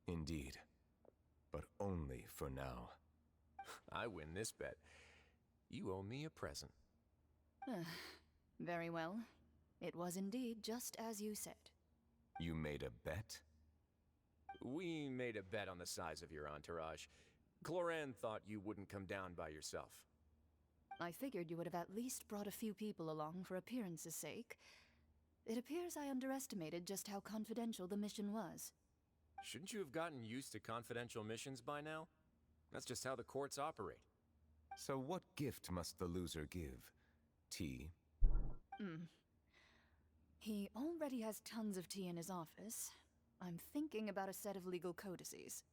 Indeed. But only for now. I win this bet. You owe me a present. Very well. It was indeed just as you said. You made a bet? We made a bet on the size of your entourage. Cloran thought you wouldn't come down by yourself. I figured you would have at least brought a few people along for appearance's sake. It appears I underestimated just how confidential the mission was. Shouldn't you have gotten used to confidential missions by now? That's just how the courts operate. So what gift must the loser give? Tea? He already has tons of tea in his office. I'm thinking about a set of legal codices.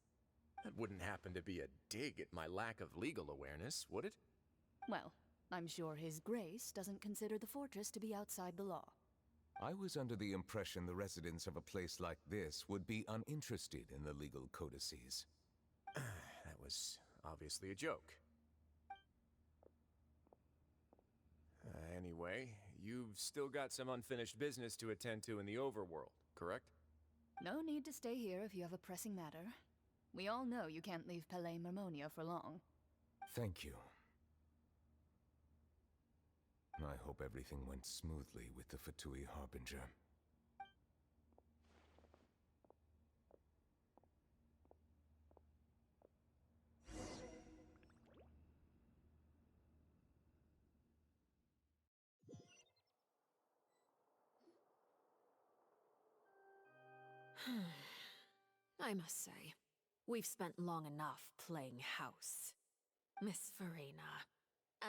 That wouldn't happen to be a dig at my lack of legal awareness, would it? Well, I'm sure His Grace doesn't consider the fortress to be outside the law. I was under the impression the residents of a place like this would be uninterested in the legal codices. That was obviously a joke. Anyway, you've still got some unfinished business to attend to in the overworld, correct? No need to stay here if you have a pressing matter. We all know you can't leave Palais Marmonia for long. Thank you. I hope everything went smoothly with the Fatui Harbinger. I must say, we've spent long enough playing house. Miss Farina,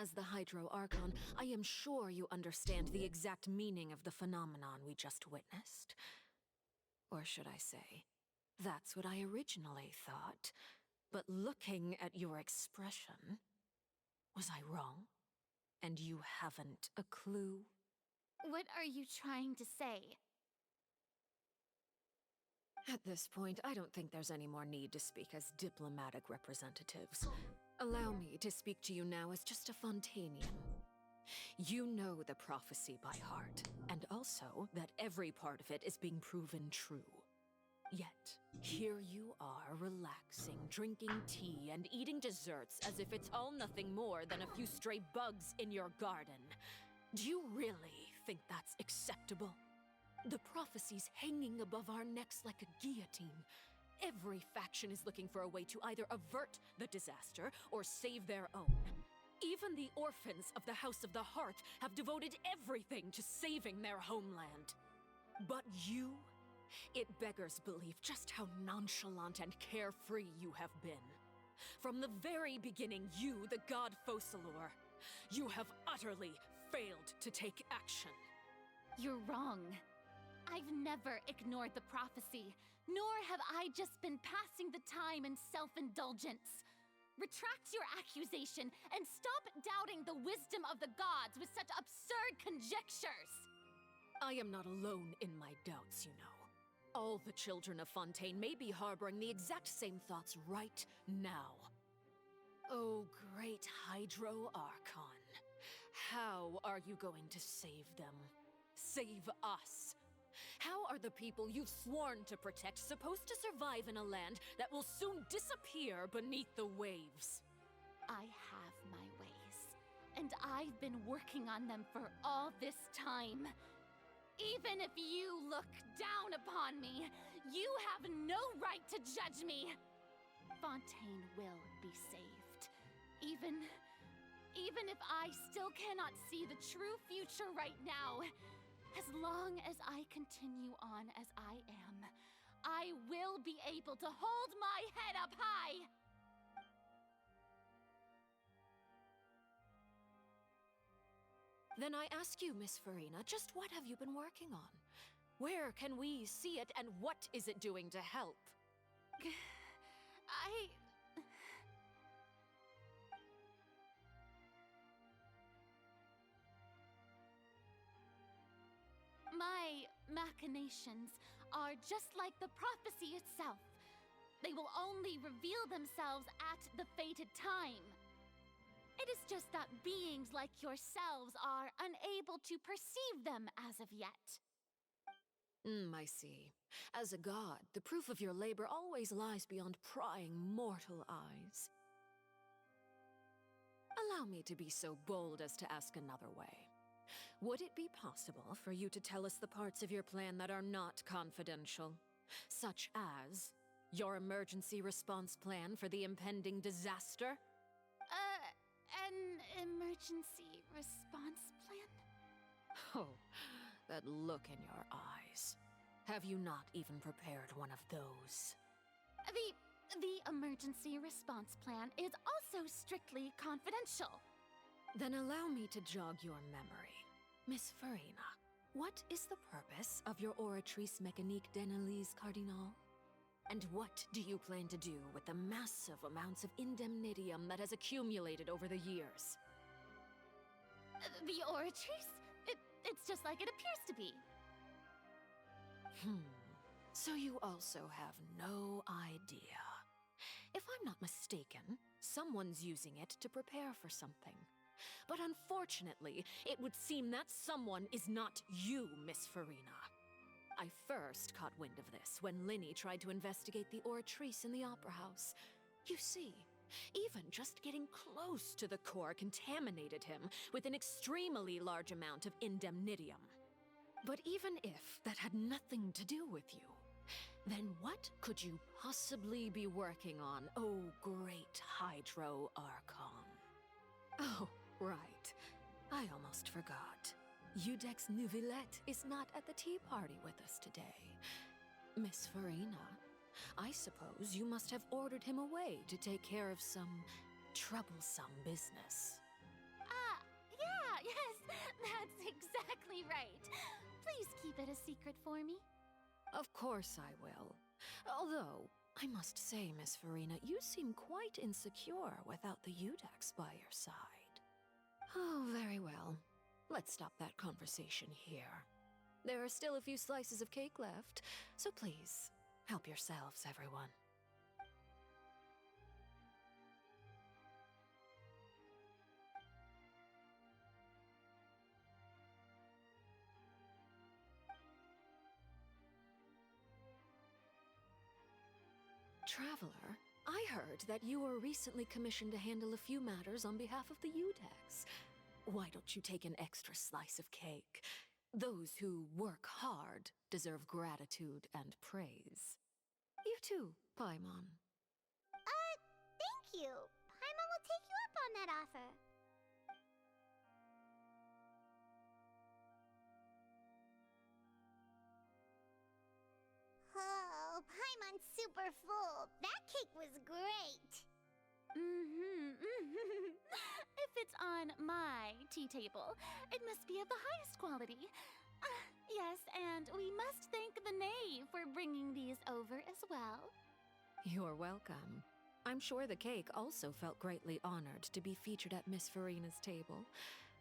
as the Hydro Archon, I am sure you understand the exact meaning of the phenomenon we just witnessed. Or should I say, that's what I originally thought. But looking at your expression, was I wrong? And you haven't a clue? What are you trying to say? At this point, I don't think there's any more need to speak as diplomatic representatives. Allow me to speak to you now as just a Fontanian. You know the prophecy by heart, and also that every part of it is being proven true. Yet, here you are relaxing, drinking tea, and eating desserts as if it's all nothing more than a few stray bugs in your garden. Do you really think that's acceptable? The prophecy's hanging above our necks like a guillotine. Every faction is looking for a way to either avert the disaster or save their own. Even the orphans of the House of the Hearth have devoted everything to saving their homeland. But you? It beggars belief just how nonchalant and carefree you have been. From the very beginning, you, the god Focalor, you have utterly failed to take action. You're wrong. I've never ignored the prophecy, nor have I just been passing the time in self-indulgence. Retract your accusation and stop doubting the wisdom of the gods with such absurd conjectures! I am not alone in my doubts, you know. All the children of Fontaine may be harboring the exact same thoughts right now. Oh, great Hydro Archon. How are you going to save them? Save us? How are the people you've sworn to protect supposed to survive in a land that will soon disappear beneath the waves? I have my ways, and I've been working on them for all this time. Even if you look down upon me, you have no right to judge me. Fontaine will be saved. Even if I still cannot see the true future right now. As long as I continue on as I am, I will be able to hold my head up high! Then I ask you, Miss Farina, just what have you been working on? Where can we see it, and what is it doing to help? My machinations are just like the prophecy itself. They will only reveal themselves at the fated time. It is just that beings like yourselves are unable to perceive them as of yet. I see. As a god, the proof of your labor always lies beyond prying mortal eyes. Allow me to be so bold as to ask another way. Would it be possible for you to tell us the parts of your plan that are not confidential? Such as your emergency response plan for the impending disaster? An emergency response plan? Oh, that look in your eyes. Have you not even prepared one of those? The emergency response plan is also strictly confidential. Then allow me to jog your memory. Miss Farina, what is the purpose of your Oratrice Mécanique d'Analyse Cardinal? And what do you plan to do with the massive amounts of indemnitium that has accumulated over the years? The Oratrice? It's just like it appears to be. So you also have no idea. If I'm not mistaken, someone's using it to prepare for something. But unfortunately, it would seem that someone is not you, Miss Farina. I first caught wind of this when Linny tried to investigate the Oratrice in the Opera House. You see, even just getting close to the core contaminated him with an extremely large amount of indemnitium. But even if that had nothing to do with you, then what could you possibly be working on, oh great Hydro Archon? Oh, right. I almost forgot. Udex Nouvillette is not at the tea party with us today. Miss Farina, I suppose you must have ordered him away to take care of some troublesome business. Yeah, yes, that's exactly right. Please keep it a secret for me. Of course I will. Although, I must say, Miss Farina, you seem quite insecure without the Udex by your side. Oh, very well. Let's stop that conversation here. There are still a few slices of cake left, so please, help yourselves, everyone. Traveler, I heard that you were recently commissioned to handle a few matters on behalf of the Udex. Why don't you take an extra slice of cake? Those who work hard deserve gratitude and praise. You too, Paimon. Thank you. Paimon will take you up on that offer. Oh, Paimon's super full. That cake was great. If it's on my tea table, it must be of the highest quality. Yes, and we must thank the knave for bringing these over as well. You're welcome. I'm sure the cake also felt greatly honored to be featured at Miss Farina's table,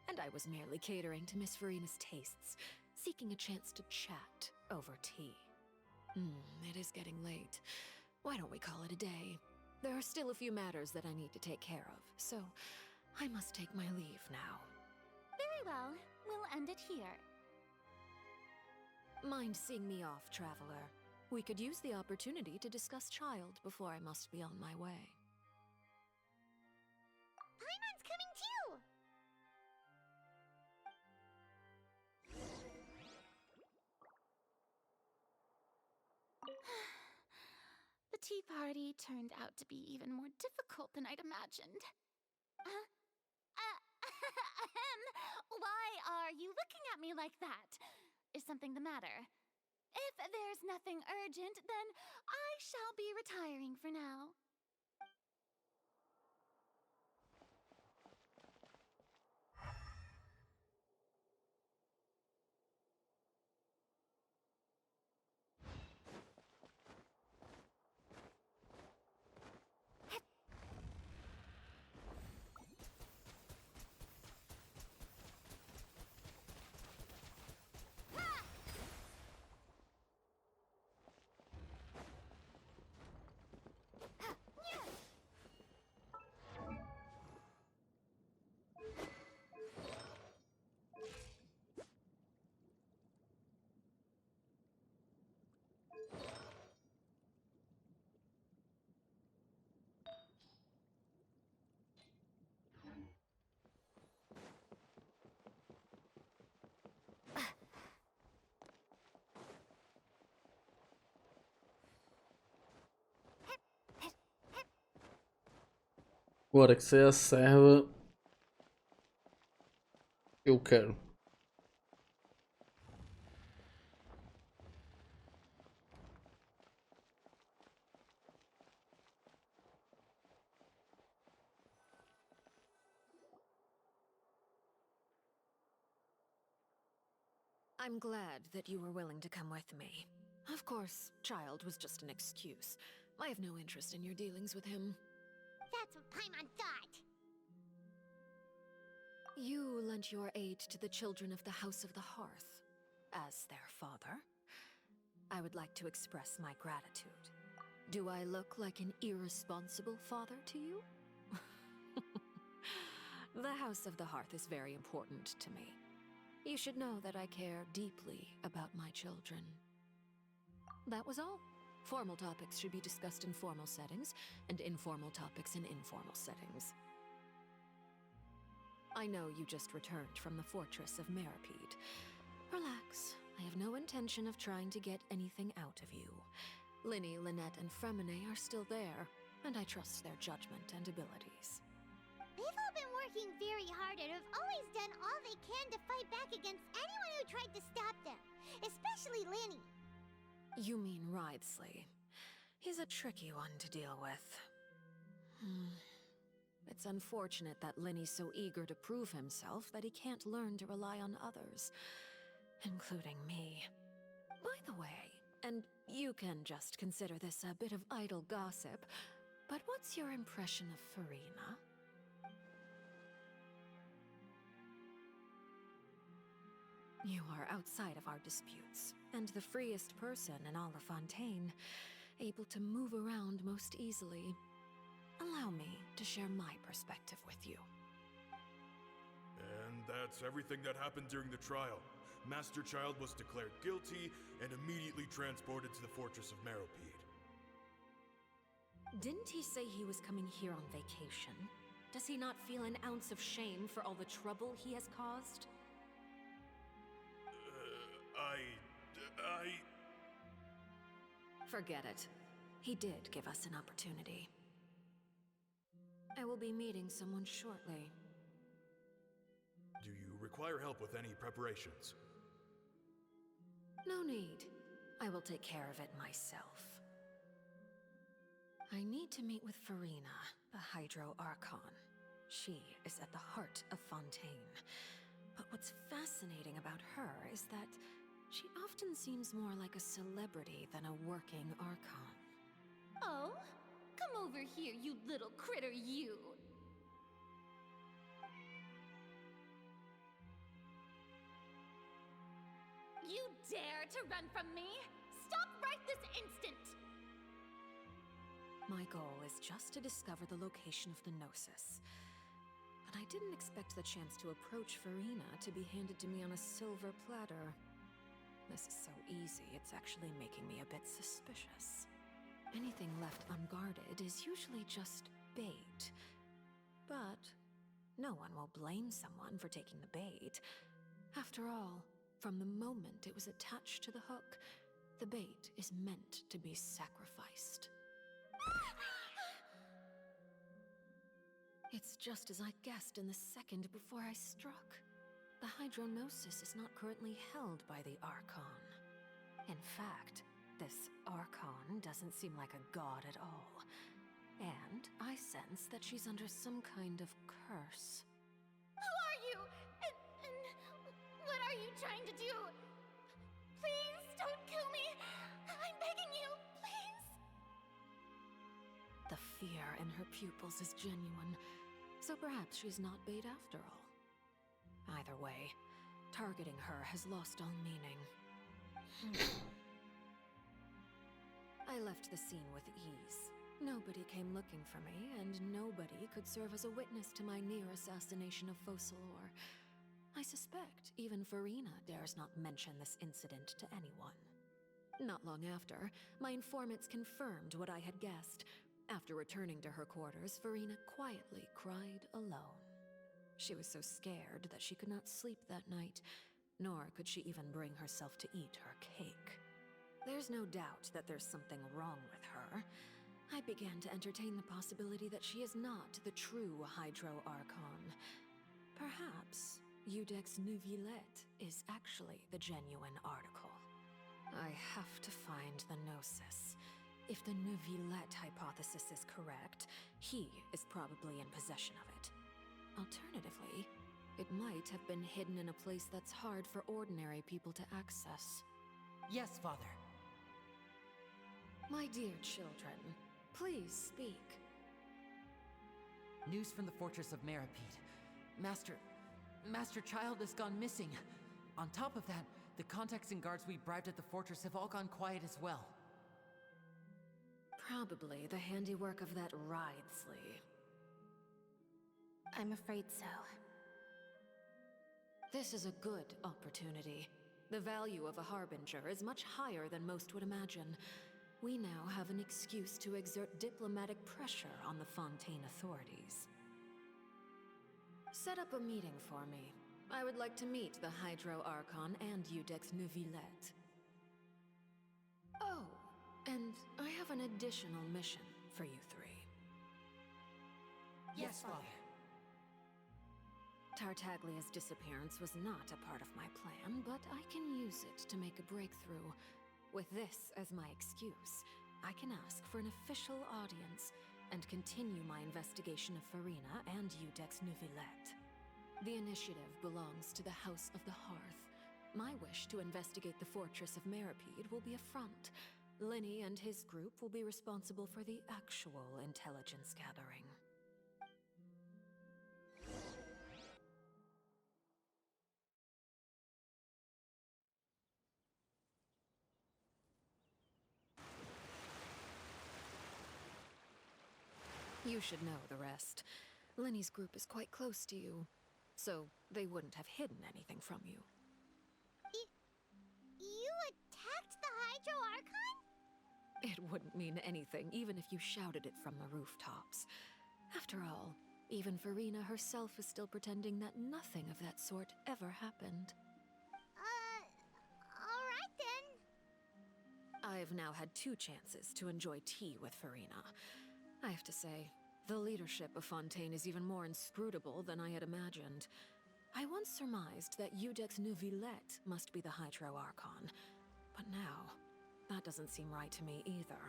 and I was merely catering to Miss Farina's tastes, seeking a chance to chat over tea. It is getting late. Why don't we call it a day? There are still a few matters that I need to take care of, so I must take my leave now. Very well. We'll end it here. Mind seeing me off, Traveler? We could use the opportunity to discuss Child before I must be on my way. Paimon's coming too! The tea party turned out to be even more difficult than I'd imagined. Why are you looking at me like that? Is something the matter? If there's nothing urgent, then I shall be retiring for now. Agora que você é a serva, eu quero. I'm glad that you were willing to come with me. Of course, child was just an excuse. I have no interest in your dealings with him. That's what Paimon thought. You lent your aid to the children of the House of the Hearth. As their father, I would like to express my gratitude. Do I look like an irresponsible father to you? The House of the Hearth is very important to me. You should know that I care deeply about my children. That was all. Formal topics should be discussed in formal settings, and informal topics in informal settings. I know you just returned from the fortress of Meripede. Relax. I have no intention of trying to get anything out of you. Linny, Lynette, and Fremine are still there, and I trust their judgment and abilities. They've all been working very hard and have always done all they can to fight back against anyone who tried to stop them, especially Linny. You mean Wriothesley. He's a tricky one to deal with. It's unfortunate that Linny's so eager to prove himself that he can't learn to rely on others, including me. By the way, and you can just consider this a bit of idle gossip, but what's your impression of Farina? You are outside of our disputes, and the freest person in all of Fontaine, able to move around most easily. Allow me to share my perspective with you. And that's everything that happened during the trial. Master Child was declared guilty and immediately transported to the Fortress of Meropide. Didn't he say he was coming here on vacation? Does he not feel an ounce of shame for all the trouble he has caused? Forget it. He did give us an opportunity. I will be meeting someone shortly. Do you require help with any preparations? No need. I will take care of it myself. I need to meet with Farina, the Hydro Archon. She is at the heart of Fontaine. But what's fascinating about her is that she often seems more like a celebrity than a working Archon. Oh? Come over here, you little critter, you! You dare to run from me? Stop right this instant! My goal is just to discover the location of the Gnosis. But I didn't expect the chance to approach Farina to be handed to me on a silver platter. This is so easy, it's actually making me a bit suspicious. Anything left unguarded is usually just bait. But no one will blame someone for taking the bait. After all, from the moment it was attached to the hook, the bait is meant to be sacrificed. It's just as I guessed in the second before I struck. The Hydronosis is not currently held by the Archon. In fact, this Archon doesn't seem like a god at all. And I sense that she's under some kind of curse. Who are you? And what are you trying to do? Please don't kill me! I'm begging you, please! The fear in her pupils is genuine, so perhaps she's not bait after all. Either way, targeting her has lost all meaning. I left the scene with ease. Nobody came looking for me, and nobody could serve as a witness to my near assassination of Focalor. I suspect even Farina dares not mention this incident to anyone. Not long after, my informants confirmed what I had guessed. After returning to her quarters, Farina quietly cried alone. She was so scared that she could not sleep that night, nor could she even bring herself to eat her cake. There's no doubt that there's something wrong with her. I began to entertain the possibility that she is not the true Hydro Archon. Perhaps Iudex Neuvillette is actually the genuine article. I have to find the Gnosis. If the Neuvillette hypothesis is correct, he is probably in possession of it. Alternatively, it might have been hidden in a place that's hard for ordinary people to access. Yes, Father. My dear children, please speak. News from the Fortress of Meripede. Master Child has gone missing. On top of that, the contacts and guards we bribed at the fortress have all gone quiet as well. Probably the handiwork of that Wriothesley. I'm afraid so. This is a good opportunity. The value of a Harbinger is much higher than most would imagine. We now have an excuse to exert diplomatic pressure on the Fontaine authorities. Set up a meeting for me. I would like to meet the Hydro Archon and Iudex Neuvillette. Oh, and I have an additional mission for you three. Yes, Father. Tartaglia's disappearance was not a part of my plan, but I can use it to make a breakthrough. With this as my excuse, I can ask for an official audience and continue my investigation of Farina and Iudex Neuvillette. The initiative belongs to the House of the Hearth. My wish to investigate the Fortress of Meripede will be a front. Lenny and his group will be responsible for the actual intelligence gathering. You should know the rest. Lenny's group is quite close to you, so they wouldn't have hidden anything from you. You attacked the Hydro Archon? It wouldn't mean anything, even if you shouted it from the rooftops. After all, even Farina herself is still pretending that nothing of that sort ever happened. Alright then. I've now had 2 chances to enjoy tea with Farina. I have to say, the leadership of Fontaine is even more inscrutable than I had imagined. I once surmised that Iudex Neuvillette must be the Hydro Archon, but now, that doesn't seem right to me either.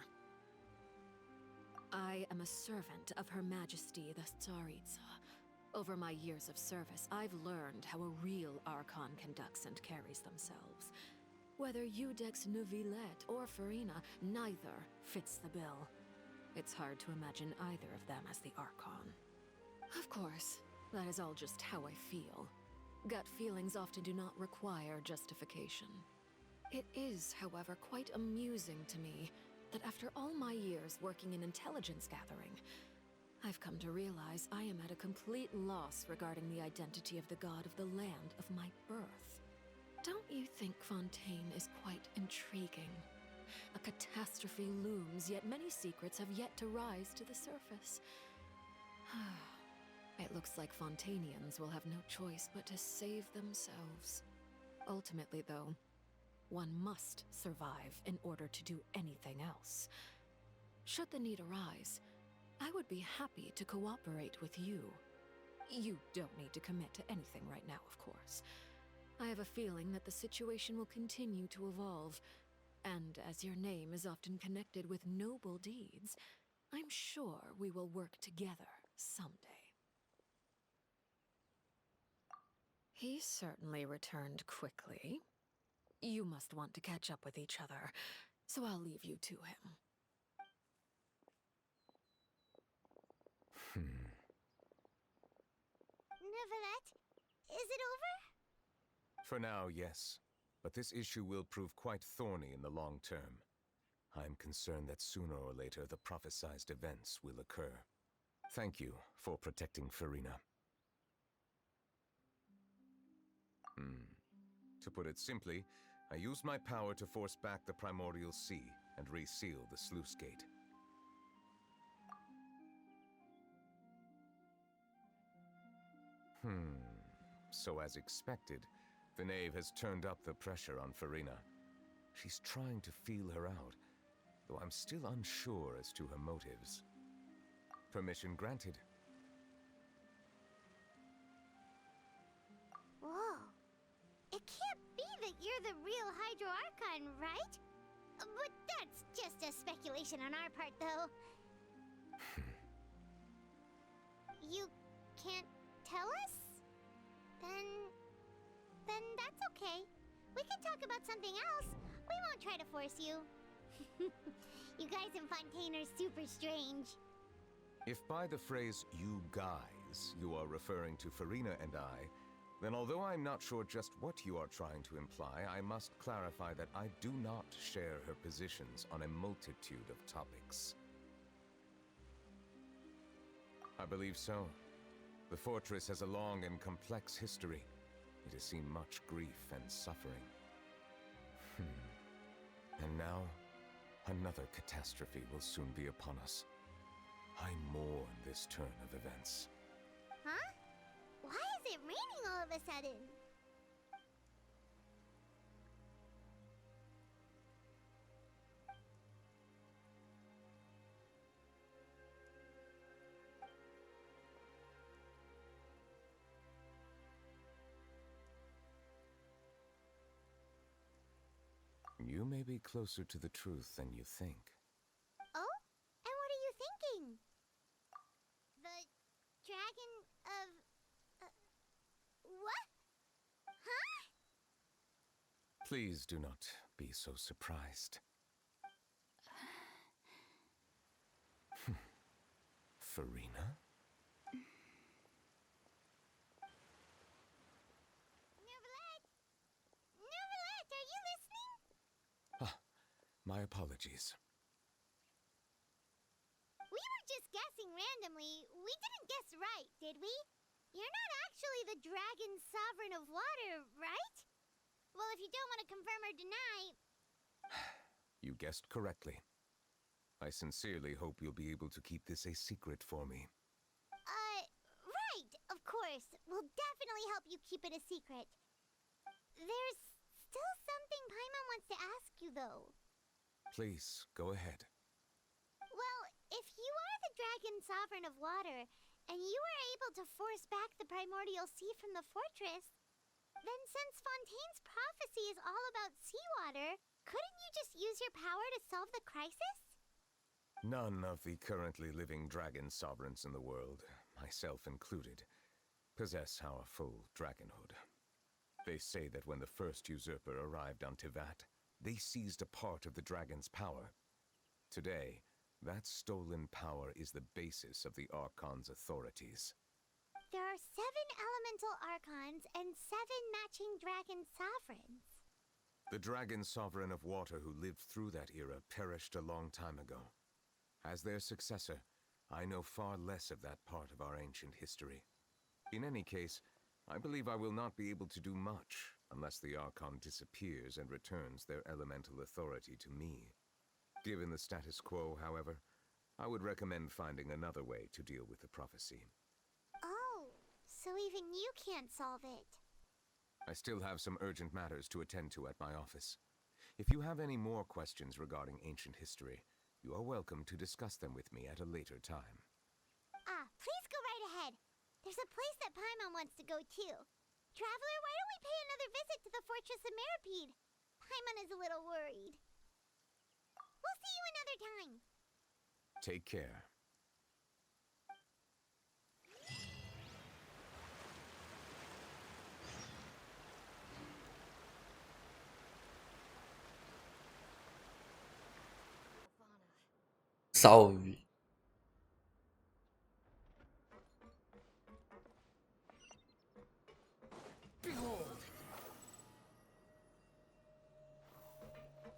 I am a servant of Her Majesty the Tsaritsa. Over my years of service, I've learned how a real Archon conducts and carries themselves. Whether Iudex Neuvillette or Farina, neither fits the bill. It's hard to imagine either of them as the Archon. Of course, that is all just how I feel. Gut feelings often do not require justification. It is, however, quite amusing to me that after all my years working in intelligence gathering, I've come to realize I am at a complete loss regarding the identity of the god of the land of my birth. Don't you think Fontaine is quite intriguing? A catastrophe looms, yet many secrets have yet to rise to the surface. It looks like Fontainians will have no choice but to save themselves. Ultimately, though, one must survive in order to do anything else. Should the need arise, I would be happy to cooperate with you. You don't need to commit to anything right now, of course. I have a feeling that the situation will continue to evolve, and as your name is often connected with noble deeds, I'm sure we will work together someday. He certainly returned quickly. You must want to catch up with each other, so I'll leave you to him. Neuvillette, is it over? For now, yes. But this issue will prove quite thorny in the long term. I'm concerned that sooner or later the prophesized events will occur. Thank you for protecting Farina. To put it simply, I used my power to force back the Primordial Sea and reseal the sluice gate. So as expected, the knave has turned up the pressure on Farina. She's trying to feel her out, though I'm still unsure as to her motives. Permission granted. Whoa. It can't be that you're the real Hydro Archon, right? But that's just a speculation on our part, though. You can't tell us? Then that's okay. We can talk about something else. We won't try to force you. You guys in Fontaine are super strange. If by the phrase, you guys, you are referring to Farina and I, then although I'm not sure just what you are trying to imply, I must clarify that I do not share her positions on a multitude of topics. I believe so. The fortress has a long and complex history. It has seen much grief and suffering. And now, another catastrophe will soon be upon us. I mourn this turn of events. Huh? Why is it raining all of a sudden? You may be closer to the truth than you think. Oh? And what are you thinking? The dragon of... what? Huh? Please do not be so surprised. Farina? Neverlet, are you listening? My apologies. We were just guessing randomly. We didn't guess right, did we? You're not actually the dragon sovereign of water, right? Well, if you don't want to confirm or deny... You guessed correctly. I sincerely hope you'll be able to keep this a secret for me. Right, of course. We'll definitely help you keep it a secret. There's still something Paimon wants to ask you, though. Please, go ahead. Well, if you are the dragon sovereign of water, and you were able to force back the primordial sea from the fortress, then since Fontaine's prophecy is all about seawater, couldn't you just use your power to solve the crisis? None of the currently living dragon sovereigns in the world, myself included, possess our full dragonhood. They say that when the first usurper arrived on Tivat, they seized a part of the dragon's power. Today, that stolen power is the basis of the Archon's authorities. There are 7 elemental Archons and 7 matching dragon sovereigns. The dragon sovereign of water who lived through that era perished a long time ago. As their successor, I know far less of that part of our ancient history. In any case, I believe I will not be able to do much unless the Archon disappears and returns their elemental authority to me. Given the status quo, however, I would recommend finding another way to deal with the prophecy. Oh, so even you can't solve it. I still have some urgent matters to attend to at my office. If you have any more questions regarding ancient history, you are welcome to discuss them with me at a later time. Please go right ahead. There's a place that Paimon wants to go too. Traveler, why don't we pay another visit to the Fortress of Meripede? Paimon is a little worried. We'll see you another time. Take care. Salve.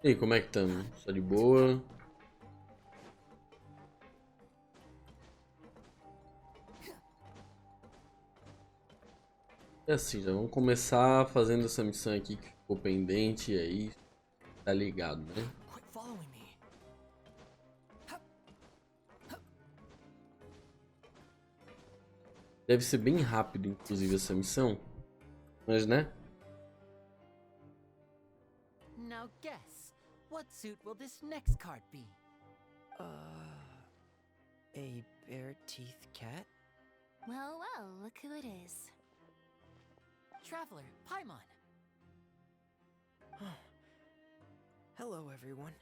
E aí, como é que estamos? Tá de boa? É assim, já vamos começar fazendo essa missão aqui que ficou pendente e aí tá ligado, né? Deve ser bem rápido, inclusive, essa missão. Mas, né? Now guess, what suit will this next card be? A bare-teethed cat? Well, well, look who it is. Traveler, Paimon. Hello, everyone.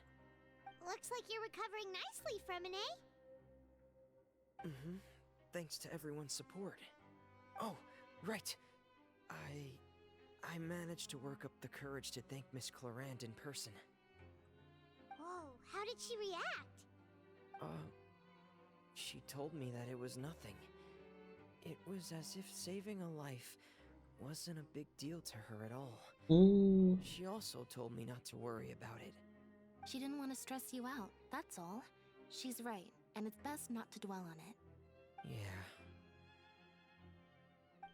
Looks like you're recovering nicely, Fremine. Mm-hmm. Thanks to everyone's support. Oh, right. I managed to work up the courage to thank Miss Clorant in person. Whoa, how did she react? She told me that it was nothing. It was as if saving a life wasn't a big deal to her at all. She also told me not to worry about it. She didn't want to stress you out, that's all. She's right, and it's best not to dwell on it. Yeah.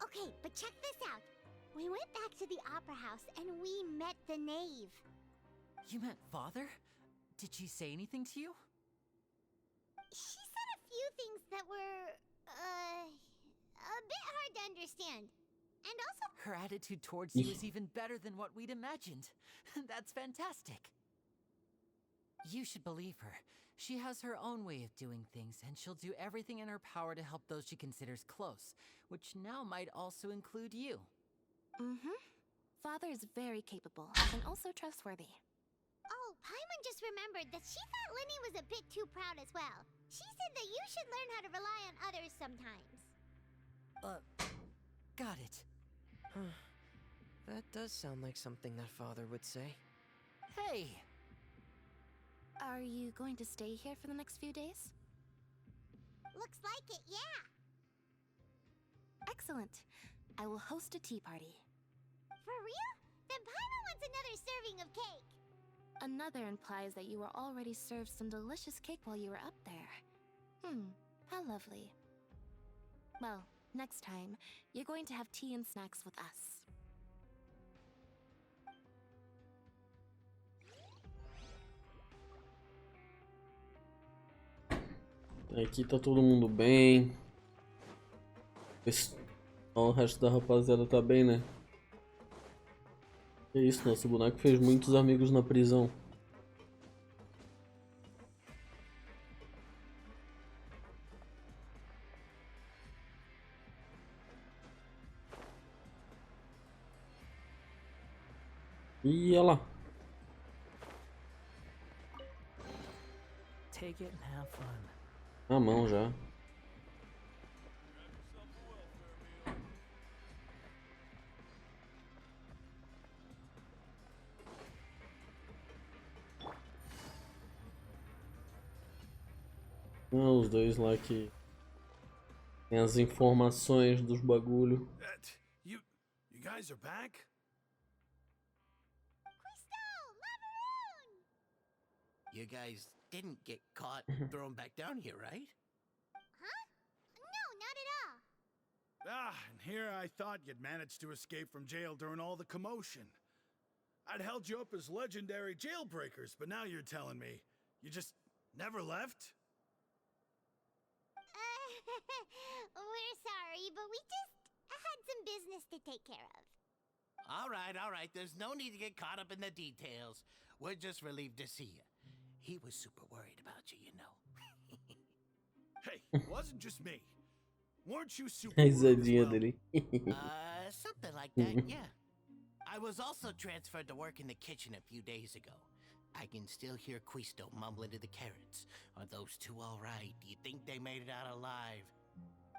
Okay, but check this out. We went back to the opera house and we met the knave. You met Father? Did she say anything to you? She said a few things that were, a bit hard to understand. And also... Her attitude towards you is even better than what we'd imagined. That's fantastic. You should believe her. She has her own way of doing things, and she'll do everything in her power to help those she considers close, which now might also include you. Mm-hmm. Father is very capable, and also trustworthy. Oh, Paimon just remembered that she thought Linny was a bit too proud as well. She said that you should learn how to rely on others sometimes. Got it. Huh. That does sound like something that Father would say. Hey! Are you going to stay here for the next few days? Looks like it, yeah. Excellent. I will host a tea party. For real? Then Paimon wants another serving of cake. Another implies that you were already served some delicious cake while you were up there. How lovely. Well, next time, you're going to have tea and snacks with us. Aqui tá todo mundo bem. O resto da rapaziada tá bem, né? Que isso, nosso boneco fez muitos amigos na prisão. E olha lá. Take it and have fun. Na mão já. Os dois lá que tem as informações dos bagulho. You guys are back? You guys didn't get caught thrown back down here, right? Huh? No, not at all. And here I thought you'd managed to escape from jail during all the commotion. I'd held you up as legendary jailbreakers, but now you're telling me you just never left? We're sorry, but we just had some business to take care of. All right. There's no need to get caught up in the details. We're just relieved to see you. He was super worried about you, you know. Hey, it wasn't just me. Weren't you super Risadinha worried as dele. Something like that, yeah. I was also transferred to work in the kitchen a few days ago. I can still hear Quisto mumbling to the carrots. Are those two all right? Do you think they made it out alive?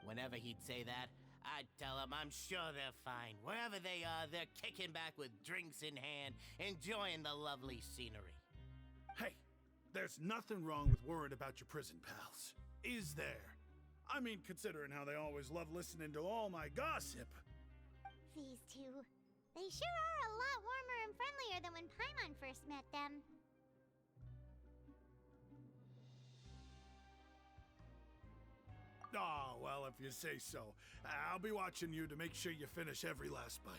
Whenever he'd say that, I'd tell him I'm sure they're fine. Wherever they are, they're kicking back with drinks in hand, enjoying the lovely scenery. Hey, there's nothing wrong with worrying about your prison pals, is there? I mean, considering how they always love listening to all my gossip. These two, they sure are a lot warmer and friendlier than when Paimon first met them. Oh, well, if you say so. I'll be watching you to make sure you finish every last bite.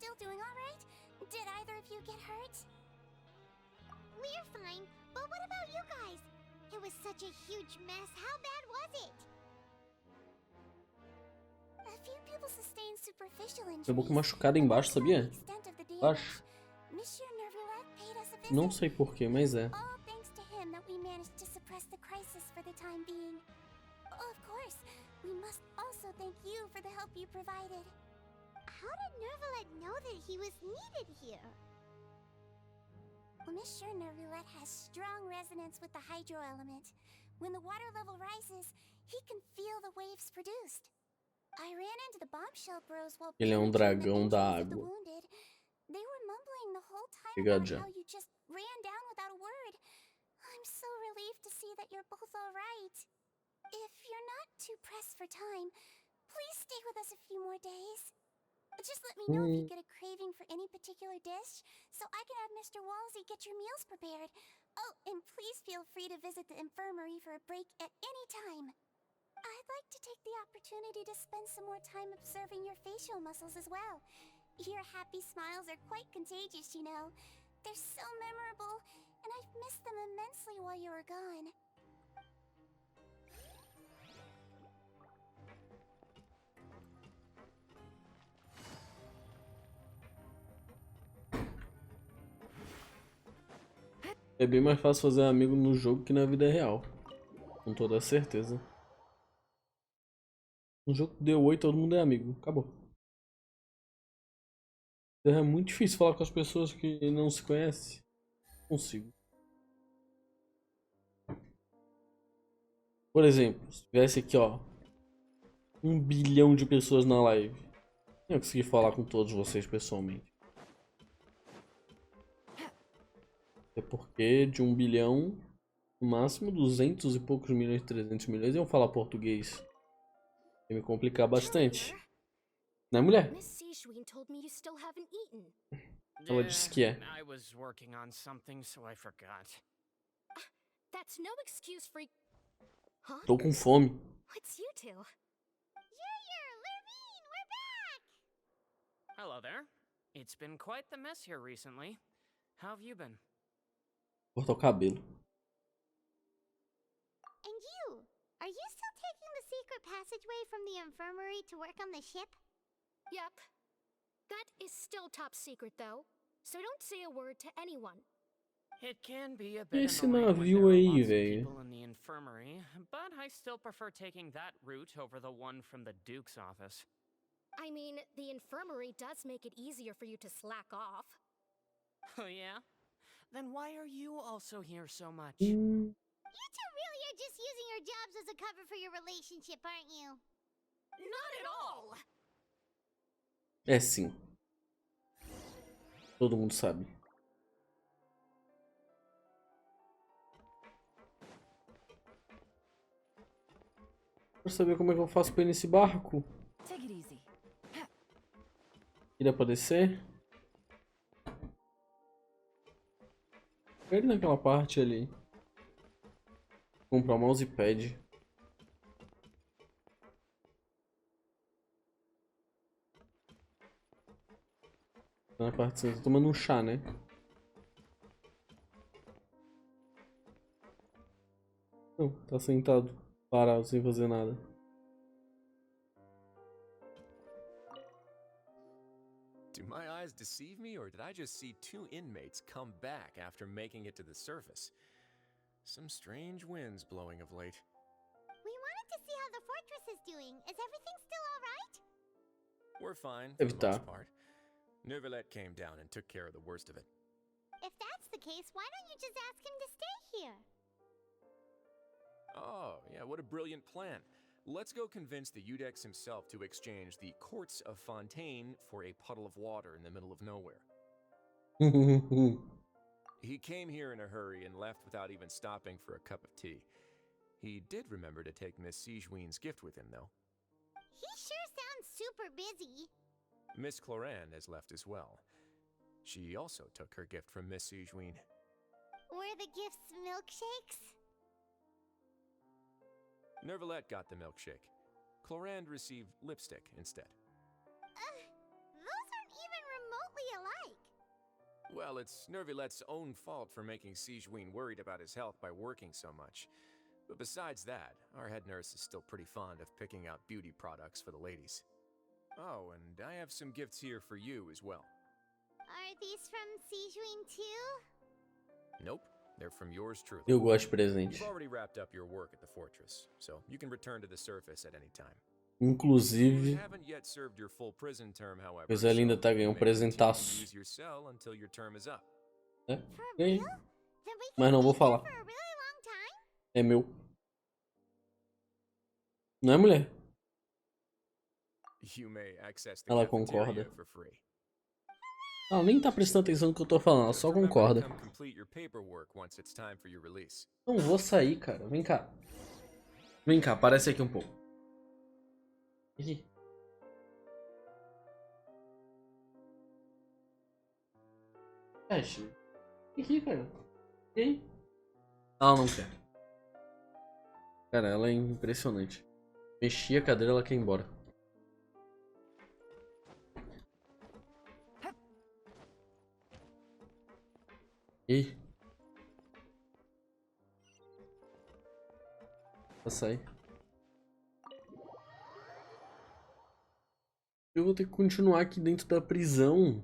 still doing all right? Did either of you get hurt? We're fine, but what about you guys? It was such a huge mess. How bad was it? A few people sustained superficial Tem um injuries. pouco machucado embaixo, sabia? Extent of the damage. Embaixo. Monsieur Nervulet paid us a visit. Não sei porquê, mas é. All thanks to him that we managed to suppress the crisis for the time being. Of course, we must also thank you for the help you provided. How did Nervulet know that he was needed here? Well, Monsieur Nervulet has strong resonance with the hydro element. When the water level rises, he can feel the waves produced. I ran into the bombshell bros while Ele é um dragão da água. wounded. They were mumbling the whole time Pegadinha. about how you just ran down without a word. I'm so relieved to see that you're both all right. If you're not too pressed for time, please stay with us a few more days. Just let me know if you get a craving for any particular dish, so I can have Mr. Walsey get your meals prepared. Oh, and please feel free to visit the infirmary for a break at any time. I'd like to take the opportunity to spend some more time observing your facial muscles as well. Your happy smiles are quite contagious, you know. They're so memorable, and I've missed them immensely while you were gone. É bem mais fácil fazer amigo no jogo que na vida real. Com toda certeza. No jogo deu 8, todo mundo é amigo. Acabou. É muito difícil falar com as pessoas que não se conhecem. Não consigo. Por exemplo, se tivesse aqui, ó, 1 bilhão de pessoas na live, eu ia conseguir falar com todos vocês pessoalmente. É porque de 1 bilhão, no máximo 200 e poucos milhões, 300 milhões iam falar português. Ia me complicar bastante. Né, mulher? Ela disse que é. I was working on something, so I forgot. That's no excuse for... Huh? Tô com fome. What's you two? We're back! Hello there. It's been quite the mess here recently. How have you been? Cortar o cabelo. And you? Are you still taking the secret passageway from the infirmary to work on the ship? Yep. That is still top secret, though. So don't say a word to anyone. It can be a bit Esse annoying when navio there are aí, lots of velho. people in the infirmary, but I still prefer taking that route over the one from the Duke's office. I mean, the infirmary does make it easier for you to slack off. Oh yeah? Then why are you also here so much? You two really are just using your jobs as a cover for your relationship, aren't you? Not at all! É sim. Todo mundo sabe. Quero saber como é que eu faço pra ir nesse barco. Ele pra descer? Ele naquela parte ali. Comprar um mousepad. Tá na parte cinza. Tô tomando um chá, né? Não, tá sentado, parado, sem fazer nada. Do my eyes deceive me, or did I just see 2 inmates come back after making it to the surface? Some strange winds blowing of late. We wanted to see how the fortress is doing. Is everything still all right? We're fine, for Deve the tá. most part. Nervulet came down and took care of the worst of it. If that's the case, why don't you just ask him to stay here? Oh, yeah, what a brilliant plan. Let's go convince the Udex himself to exchange the Courts of Fontaine for a puddle of water in the middle of nowhere. He came here in a hurry and left without even stopping for a cup of tea. He did remember to take Miss Sigewin's gift with him, though. He sure sounds super busy. Miss Cloran has left as well. She also took her gift from Miss Sigewin. Were the gifts milkshakes? Nervulet got the milkshake. Clorand received lipstick instead. Those aren't even Well, it's Nervilet's own fault for making Sijuin worried about his health by working so much. But besides that, our head nurse is still pretty fond of picking out beauty products for the ladies. Oh, and I have some gifts here for you as well. Are these from Sijuin too? Nope, they're from yours truly. Eu gosto de presente. You've already wrapped up your work at the fortress, so you can return to the surface at any time. Inclusive, You haven't yet served your full prison term, however, coisa linda, tá? Ganhou um you may continue to presentaço. use your cell until your term is up. É, ganhei. Mas não vou falar. É meu. Não é, mulher? You may access the Ela cafeteria concorda. for free. Ela nem tá prestando atenção no que eu tô falando, ela só concorda. Come complete your paperwork once it's time for your release. Não vou sair, cara. Vem cá. Vem cá, aparece aqui um pouco. Aqui. Fecha. Aqui, cara. E aí? Ela não quer. Cara, ela é impressionante. Mexi a cadeira, ela quer ir embora. Ih. Vai sair. Eu vou ter que continuar aqui dentro da prisão.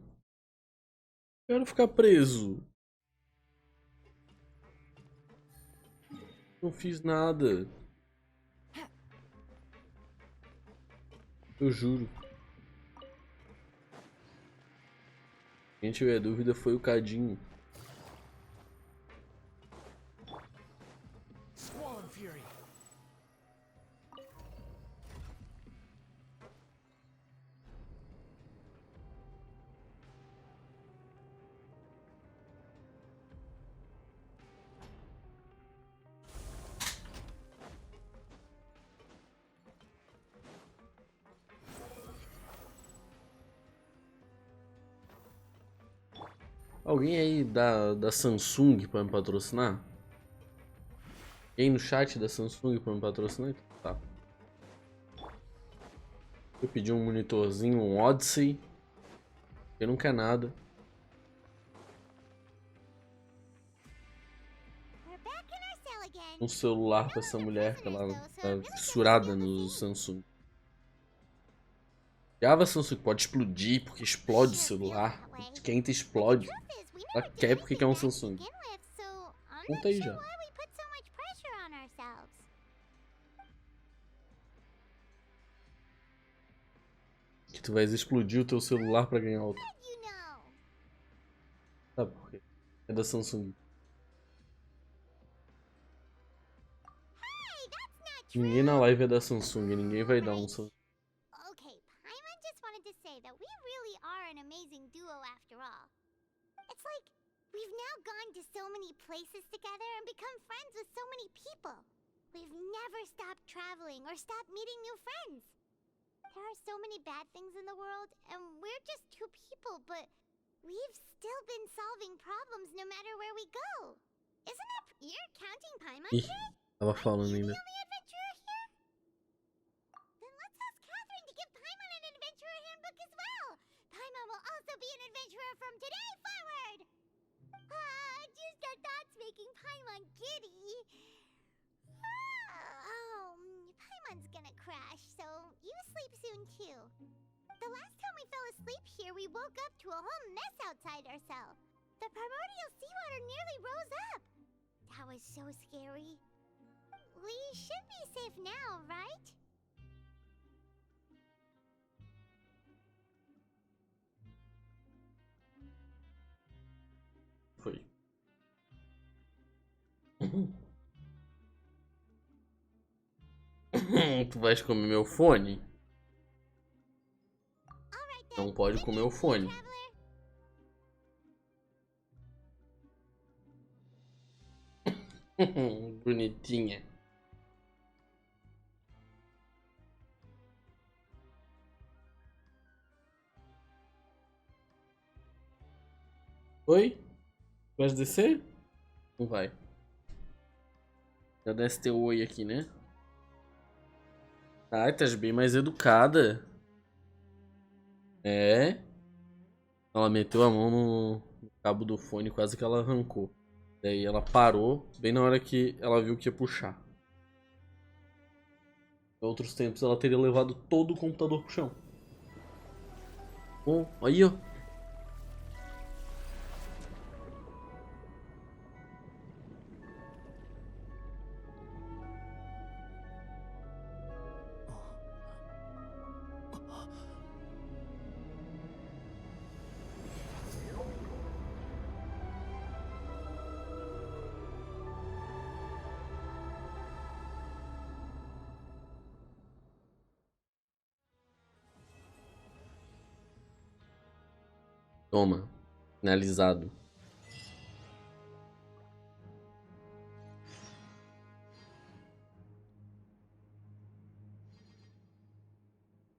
Quero ficar preso. Não fiz nada. Eu juro. Quem tiver dúvida foi o Cadinho. Alguém aí da Samsung pra me patrocinar? Alguém no chat da Samsung pra me patrocinar? Tá. Eu pedi um monitorzinho, um Odyssey. Eu não quer nada. Um celular pra essa mulher que ela tá fissurada no Samsung. Java Samsung pode explodir porque explode o celular. Esquenta e explode. Ela quer porque quer um Samsung. Conta aí já. Que tu vais explodir o teu celular pra ganhar outro. Sabe por quê? É da Samsung. Ninguém na live é da Samsung. Ninguém vai dar um Samsung. We've now gone to so many places together and become friends with so many people. We've never stopped traveling or stopped meeting new friends. There are so many bad things in the world, and we're just two people, but we've still been solving problems no matter where we go. Isn't it? You're counting Paimon today? Tava falando ainda. Then let's ask Catherine to give Paimon an adventurer handbook as well. Paimon will also be an adventurer from today forward. Just the thoughts making Paimon giddy. Paimon's gonna crash, so you sleep soon too. The last time we fell asleep here, we woke up to a whole mess outside our cell. The primordial seawater nearly rose up. That was so scary. We should be safe now, right? Foi. Tu vais comer meu fone? Não pode comer o fone. Bonitinha. Oi? Vai descer? Não vai. Já desce teu oi aqui, né? Ai, tá bem mais educada. É? Ela meteu a mão no cabo do fone, quase que ela arrancou. Daí ela parou, bem na hora que ela viu que ia puxar. Em outros tempos ela teria levado todo o computador pro chão. Oh, aí ó. Toma, finalizado.